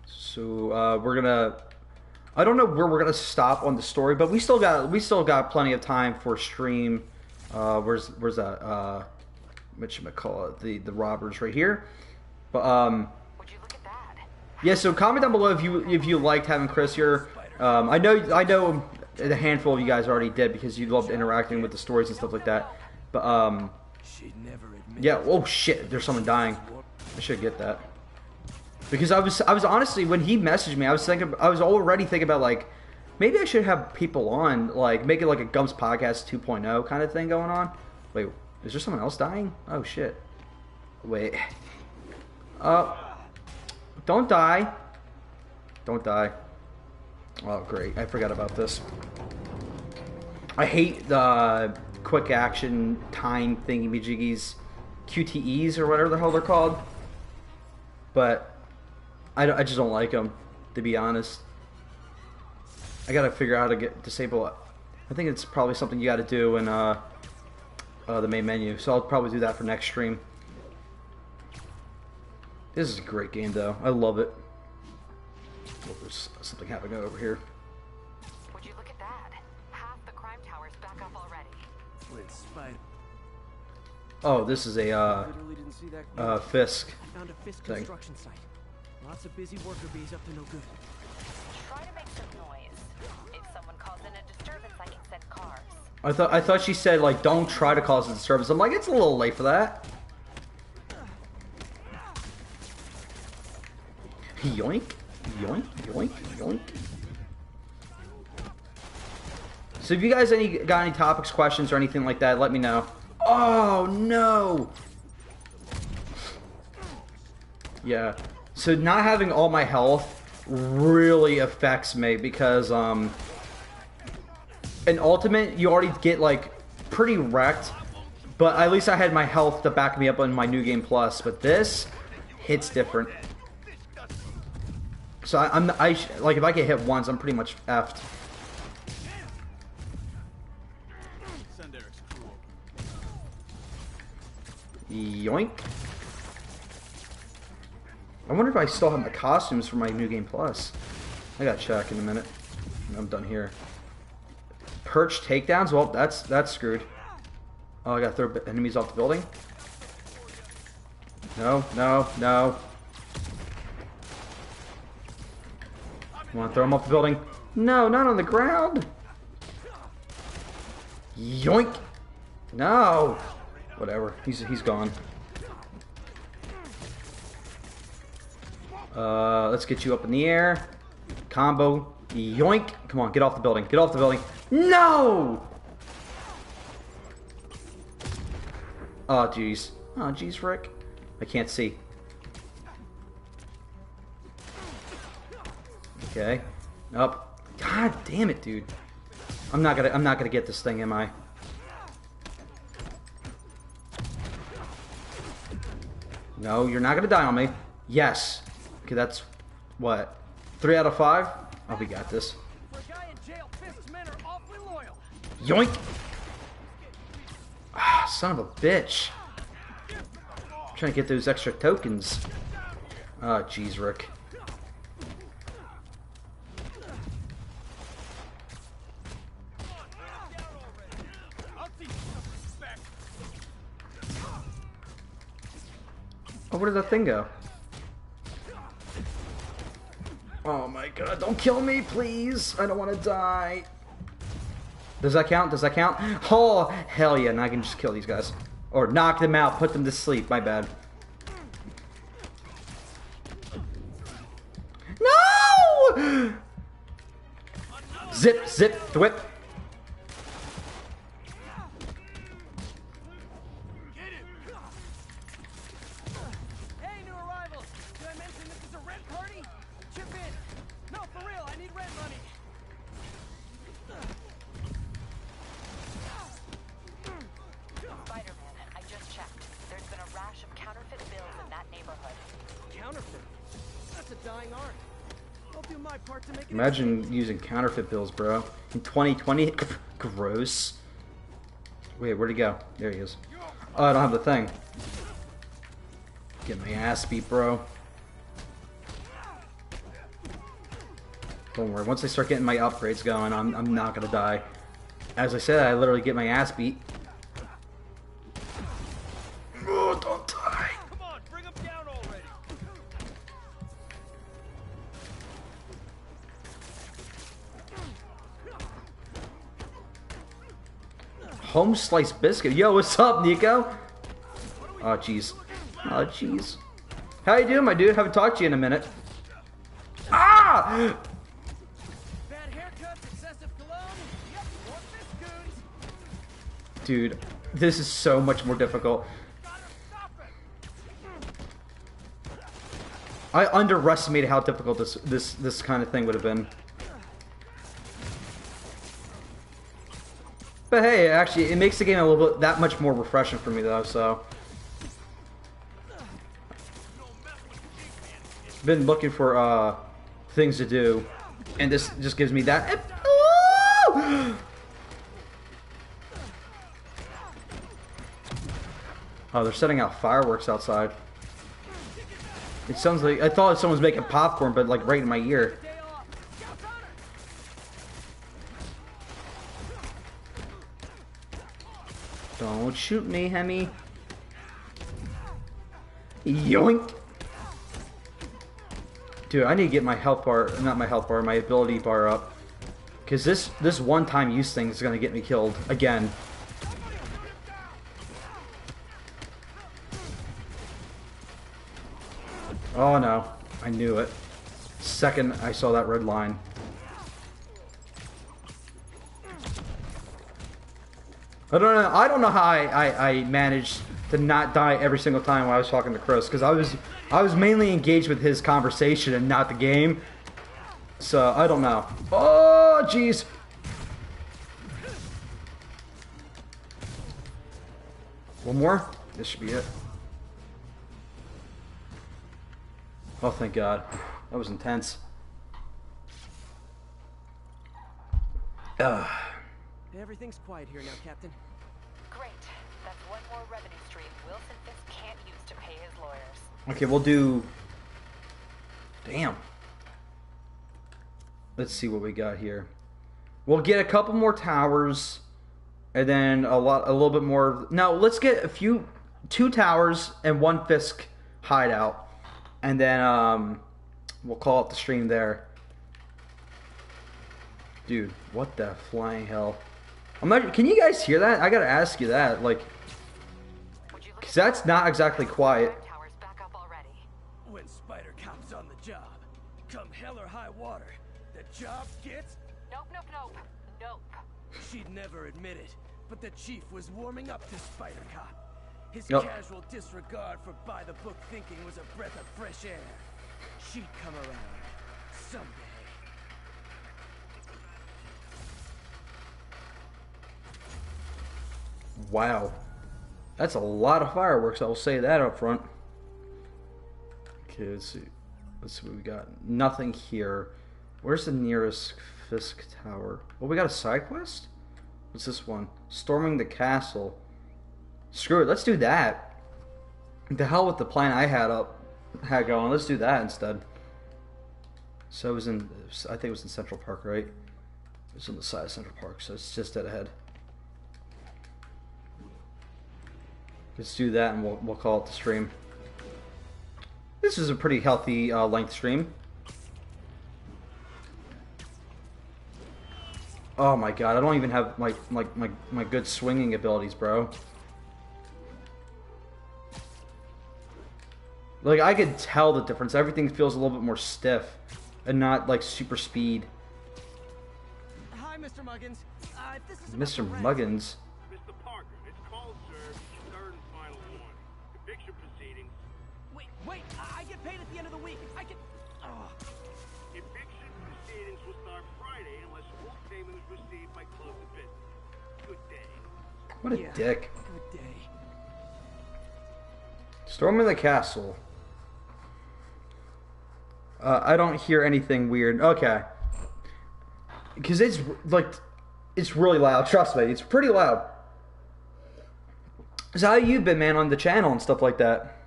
So, we're gonna... I don't know where we're gonna stop on the story, but we still got plenty of time for stream. Where's that? Whatchamacallit, the robbers right here. But Would you look at that? yeah. So comment down below if you liked having Chris here. I know a handful of you guys already did because you loved interacting with the stories and stuff like that. But yeah. Oh shit! There's someone dying. I should get that. Because I was honestly, when he messaged me, I was already thinking about like maybe I should have people on, like make it like a Gump's Podcast 2.0 kind of thing going on. Wait, is there someone else dying? Oh shit. Wait. Don't die. Don't die. Oh great, I forgot about this. I hate the quick action time thingy-majiggies, QTEs or whatever the hell they're called. But I just don't like them, to be honest. I gotta figure out how to disable it. I think it's probably something you gotta do in the main menu. So I'll probably do that for next stream. This is a great game though. I love it. Oh, there's something happening over here. Would you look at that? Half the crime tower's back up already. Wait, Spider. Oh, this is a Literally didn't see that. Fisk Found a Fisk thing. construction site. Lots of busy worker bees up to no good. Try to make some noise. If someone calls in a disturbance, I can send cars. I thought she said like don't try to cause a disturbance. I'm like it's a little late for that. Yoink, yoink, yoink, yoink. So if you guys got any topics, questions, or anything like that, let me know. Oh no! Yeah. So not having all my health really affects me because in Ultimate you already get like pretty wrecked, but at least I had my health to back me up on my New Game Plus. But this hits different. So like if I get hit once, I'm pretty much effed. Yoink. I wonder if I still have my costumes for my New Game Plus. I gotta check in a minute. I'm done here. Perch takedowns? Well, that's screwed. Oh, I gotta throw enemies off the building? No, no, no. You wanna throw them off the building? No, not on the ground! Yoink! No! Whatever. He's gone. Let's get you up in the air. Combo. Yoink. Come on, get off the building. Get off the building. No! Oh, jeez. Oh, jeez, Rick. I can't see. Okay. Up. God damn it, dude. I'm not gonna get this thing, am I? No, you're not gonna die on me. Yes. Okay, that's what? 3 out of 5? Oh, we got this. For a guy in jail, Fisk's men are awfully loyal. Yoink! Ah, son of a bitch. I'm trying to get those extra tokens. Oh, jeez, Rick. Oh, where did that thing go? Oh my god, don't kill me, please! I don't want to die. Does that count? Does that count? Oh, hell yeah, now I can just kill these guys. Or knock them out, put them to sleep, my bad. No! Zip, zip, whip. Imagine using counterfeit bills, bro. In 2020, gross. Wait, where'd he go? There he is. Oh, I don't have the thing. Get my ass beat, bro. Don't worry, once I start getting my upgrades going, I'm not gonna die. As I said, I literally get my ass beat. Oh, don't die. Come on, bring him down already. Home sliced biscuit. Yo, what's up, Nico? Oh, jeez. Oh, jeez. How you doing, my dude? Haven't talked to you in a minute. Ah! Bad haircuts, excessive cologne. Yep, more Fisk goons. Dude, this is so much more difficult. I underestimated how difficult this kind of thing would have been. But hey, actually, it makes the game a little bit that much more refreshing for me, though. So, been looking for things to do, and this just gives me that. Oh, they're setting out fireworks outside. It sounds like I thought someone was making popcorn, but like right in my ear. Don't shoot me, Hemi. Yoink! Dude, I need to get my health bar, not my health bar, my ability bar up. Because this one-time use thing is going to get me killed again. Oh no, I knew it. Second I saw that red line. I don't know how I managed to not die every single time when I was talking to Chris, because I was mainly engaged with his conversation and not the game. So I don't know. Oh jeez. One more? This should be it. Oh, thank God. That was intense. Everything's quiet here now, Captain. Great. That's one more revenue stream Wilson Fisk can't use to pay his lawyers. Okay, we'll do... Damn. Let's see what we got here. We'll get a couple more towers, and then a little bit more... No, let's get two towers and one Fisk hideout. And then, we'll call it the stream there. Dude, what the flying hell? Can you guys hear that? I gotta ask you that, like... Because that's not exactly quiet. When Spider Cop's on the job, come hell or high water, the job gets... Nope, nope, nope. Nope. She'd never admit it, but the chief was warming up to Spider Cop. His Yep. casual disregard for by-the-book thinking was a breath of fresh air. She'd come around someday. Wow. That's a lot of fireworks, I will say that up front. Okay, let's see. Let's see what we got. Nothing here. Where's the nearest Fisk Tower? Well, we got a side quest? What's this one? Storming the castle. Screw it, let's do that. The hell with the plan I had going. Let's do that instead. So it was in, I think it was in Central Park, right? It was on the side of Central Park, so it's just dead ahead. Let's do that, and we'll call it the stream. This is a pretty healthy length stream. Oh my God, I don't even have my good swinging abilities, bro. Like, I could tell the difference. Everything feels a little bit more stiff and not like super speed. Hi, Mr. Muggins. This is Mr. Muggins. Mr. Parker, it's called, sir. Third and final one. Eviction proceedings. Wait, I get paid at the end of the week. I get... Oh. Eviction proceedings will start Friday unless full payment is received by close of business. Good day. What a dick. Good day. Storming the castle. I don't hear anything weird. Okay. Because it's like, it's really loud. Trust me, it's pretty loud. So how you been, man, on the channel and stuff like that?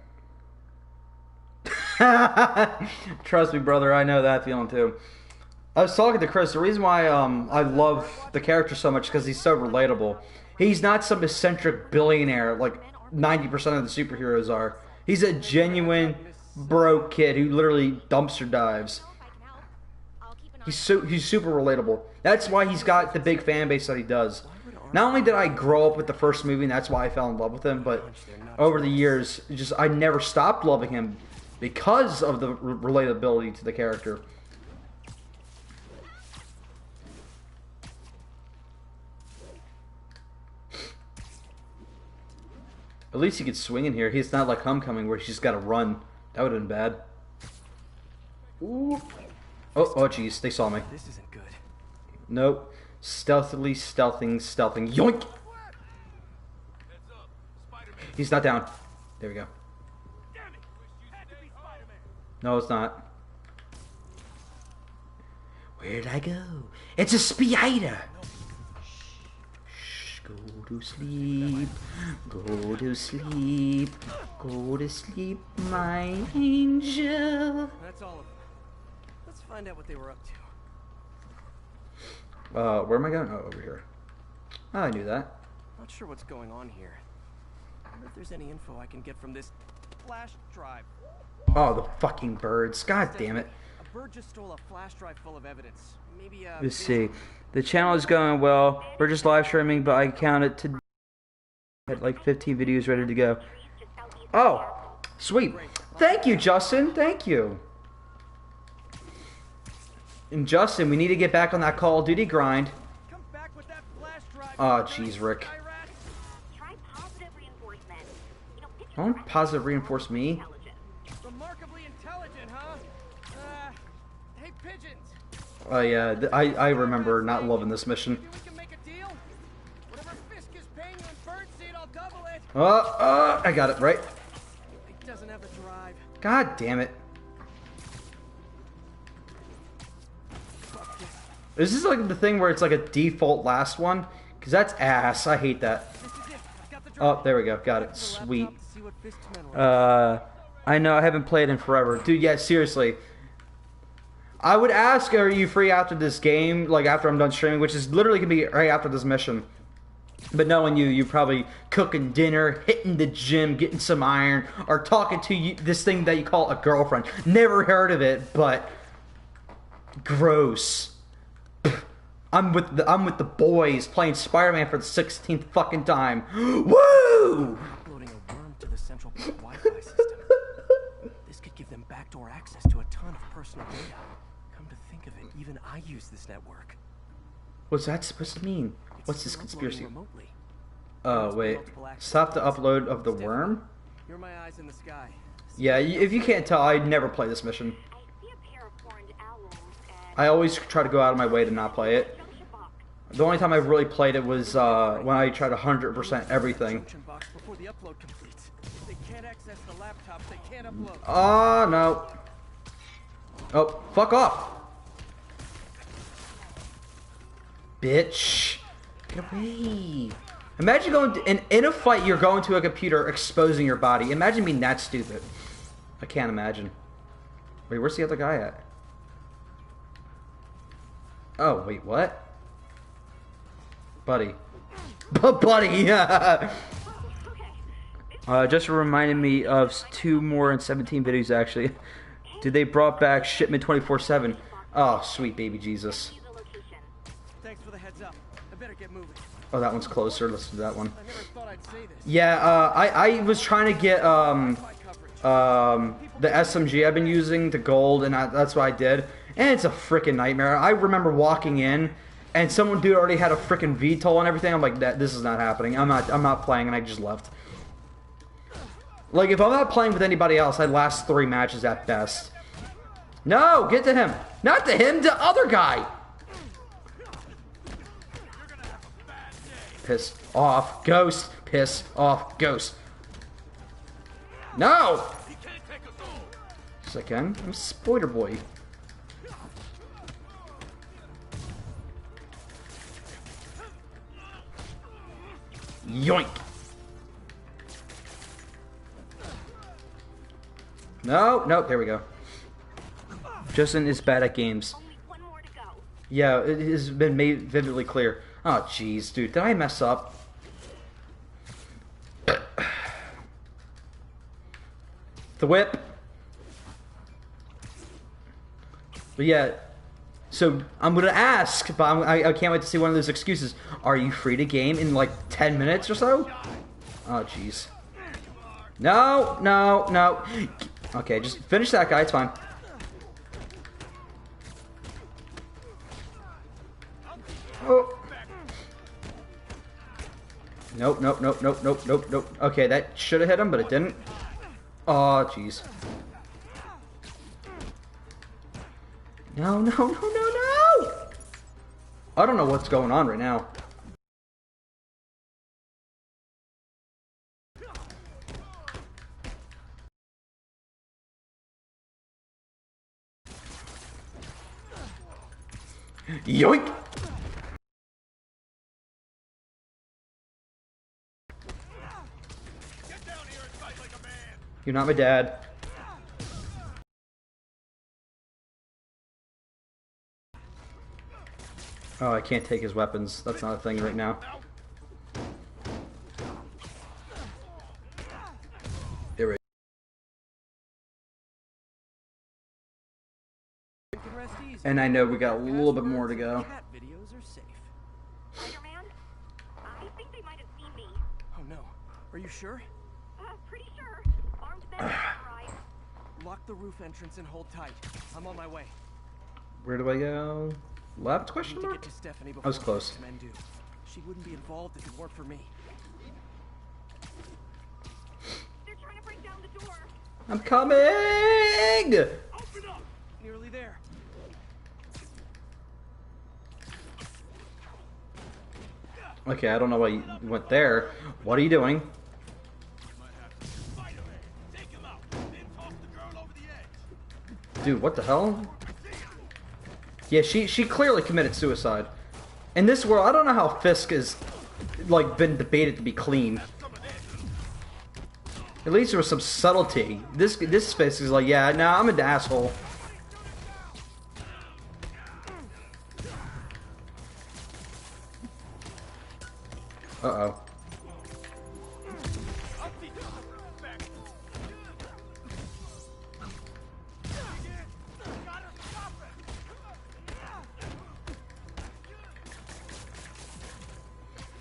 Trust me, brother, I know that feeling too. I was talking to Chris. The reason why I love the character so much is because he's so relatable. He's not some eccentric billionaire like 90% of the superheroes are. He's a genuine broke kid who literally dumpster dives. He's super relatable. That's why he's got the big fan base that he does. Not only did I grow up with the first movie, and that's why I fell in love with him, but over the years, I never stopped loving him because of the relatability to the character. At least he could swing in here. He's not like Homecoming where she's got to run. That would have been bad. Ooh. Oh, jeez. They saw me. This isn't good. Nope. Stealthily stealthing. Yoink! He's not down. There we go. Damn it! Had to be Spider-Man. No, it's not. Where'd I go? It's a spider! Shh, go to sleep. Go to sleep. Go to sleep, my angel. That's all of them. Let's find out what they were up to. Where am I going? Oh, over here. Oh, I knew that. Not sure what's going on here. I wonder if there's any info I can get from this flash drive. Oh, the fucking birds. God damn it. A bird just stole a flash drive full of evidence. Maybe Let's see. The channel is going well. We're just live streaming, but I counted to had like 15 videos ready to go. Oh, sweet. Thank you, Justin. Thank you. And Justin, we need to get back on that Call of Duty grind. Come back with that flash drive. Oh, jeez, Rick. Try positive reinforcement. You know, picture Don't positive reinforce me. intelligence. Remarkably intelligent, huh? Hey, pigeons. Oh yeah, I remember not loving this mission. We can make a deal. Whatever Fisk is paying you in birdseed, I'll double it. I got it right. It doesn't have a drive. God damn it. Is this like the thing where it's like a default last one? Because that's ass. I hate that. This is it. I've got the drive. Oh, there we go. Got it. The Sweet. laptop to see what Fisk's men were. I know I haven't played in forever. Dude, yeah, seriously. I would ask, are you free after this game? Like after I'm done streaming, which is literally going to be right after this mission. But knowing you probably cooking dinner, hitting the gym, getting some iron, or talking to you, this thing that you call a girlfriend. Never heard of it, but gross. I'm with the boys playing Spider-Man for the 16th fucking time. Woo! Uploading a worm to the central Wi-Fi system. This could give them backdoor access to a ton of personal data. Come to think of it, even I use this network. What's that supposed to mean? It's What's this still conspiracy? uploading remotely. Oh, wait. Stop the upload of the worm? You're my eyes in the sky. Yeah, if you can't tell, I never play this mission. I see a pair of horned owls and I always try to go out of my way to not play it. junction box. The only time I've really played it was when I tried to 100% everything. Junction box before the upload completes. If they can't access the laptop, they can't upload. Oh, no. Oh, fuck off. Bitch. Get away. Imagine going to, in a fight, you're going to a computer exposing your body. Imagine being that stupid. I can't imagine. Wait, where's the other guy at? Oh, wait, what? Buddy. Buddy, yeah. Just reminded me of 2 more and 17 videos, actually. Dude, they brought back Shipment 24/7. Oh, sweet baby Jesus. Use a location. Thanks for the heads up. I better get moving. Oh, that one's closer. Let's do that one. I never thought I'd say this. Yeah, I was trying to get, My coverage. the SMG I've been using, the gold, and that's what I did. And it's a freaking nightmare. I remember walking in, and dude already had a freaking VTOL and everything. I'm like, this is not happening. I'm not playing, and I just left. Like, if I'm not playing with anybody else, I'd last 3 matches at best. No, get to him. Not to him, the other guy. Piss off, ghost. Piss off, ghost. No! Yes, I can. I'm Spider Boy. Yoink! No, there we go. Justin is bad at games. Only one more to go. Yeah, it has been made vividly clear. Oh, jeez, dude. Did I mess up? The whip. But yeah, so I'm going to ask, but I can't wait to see one of those excuses. Are you free to game in like 10 minutes or so? Oh, jeez. No. Okay, just finish that guy. It's fine. Oh. Nope. Okay, that should have hit him, but it didn't. Oh, jeez. No. I don't know what's going on right now. Yoink! You're not my dad. Oh, I can't take his weapons. That's not a thing right now. There we go. And I know we got a little bit more to go. Cat videos are safe. Spider-Man? I think they might have seen me. Oh no. Are you sure? Pretty sure. Armed men arrived. Lock the roof entrance and hold tight. I'm on my way. Where do I go? Left? Question Need to mark? get to Stephanie I was before close. the men do. She wouldn't be involved if it weren't for me. They're trying to break down the door. I'm coming! Open up! Nearly there. Okay, I don't know why you went there. What are you doing? Spider-Man, take him out. Then toss the girl over the edge. Dude, what the hell? Yeah, she clearly committed suicide. In this world, I don't know how Fisk is, like, been debated to be clean. At least there was some subtlety. This Fisk is like, yeah, nah, I'm an asshole. Uh-oh.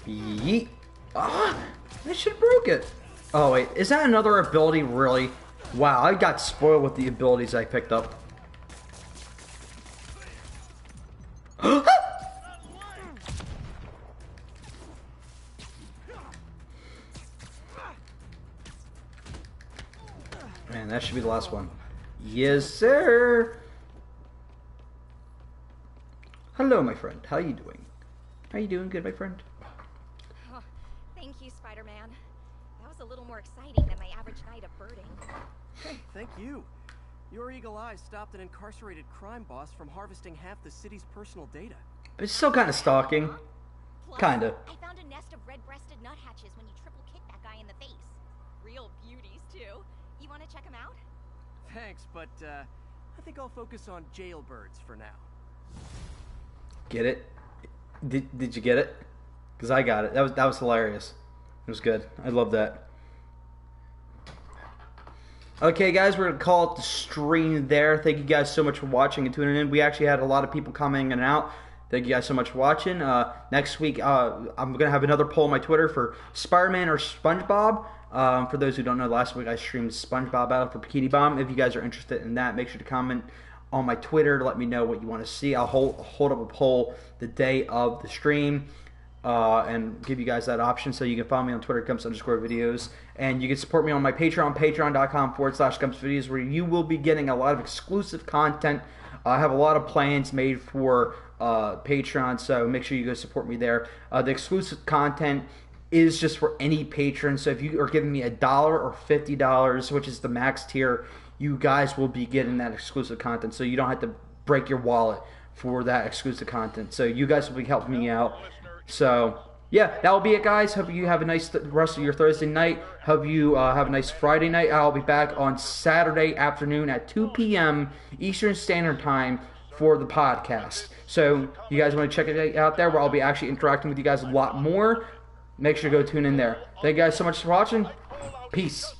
Yeet. Ah! I should have broke it. Oh, wait. Is that another ability, really? Wow, I got spoiled with the abilities I picked up. Man, that should be the last one. Yes, sir. Hello, my friend. How you doing? How you doing, good, my friend? Oh, thank you, Spider-Man. That was a little more exciting than my average night of birding. Hey, thank you. Your eagle eye stopped an incarcerated crime boss from harvesting half the city's personal data. But it's still kind of stalking. Plus, Kinda. I found a nest of red-breasted nuthatches when you triple kicked that guy in the face. Real beauties, too. You want to check them out? Thanks, but I think I'll focus on jailbirds for now. Get it? Did you get it? Because I got it. That was hilarious. It was good. I love that. Okay, guys, we're gonna call it the stream there. Thank you guys so much for watching and tuning in. We actually had a lot of people coming in and out. Thank you guys so much for watching. Next week, I'm gonna have another poll on my Twitter for Spider-Man or SpongeBob. For those who don't know, last week I streamed SpongeBob Battle for Bikini Bomb. If you guys are interested in that, make sure to comment on my Twitter to let me know what you want to see. I'll hold up a poll the day of the stream and give you guys that option. So you can follow me on Twitter, Gumps_videos. And you can support me on my Patreon, patreon.com/GumpsVideos, where you will be getting a lot of exclusive content. I have a lot of plans made for Patreon, so make sure you go support me there. The exclusive content is just for any patron. So if you are giving me $1 or $50, which is the max tier, you guys will be getting that exclusive content. So you don't have to break your wallet for that exclusive content. So you guys will be helping me out. So yeah, that will be it, guys. Hope you have a nice rest of your Thursday night. Hope you have a nice Friday night. I'll be back on Saturday afternoon at 2 p.m. Eastern Standard Time for the podcast. So you guys want to check it out there, where I'll be actually interacting with you guys a lot more. Make sure to go tune in there. Thank you guys so much for watching. Peace.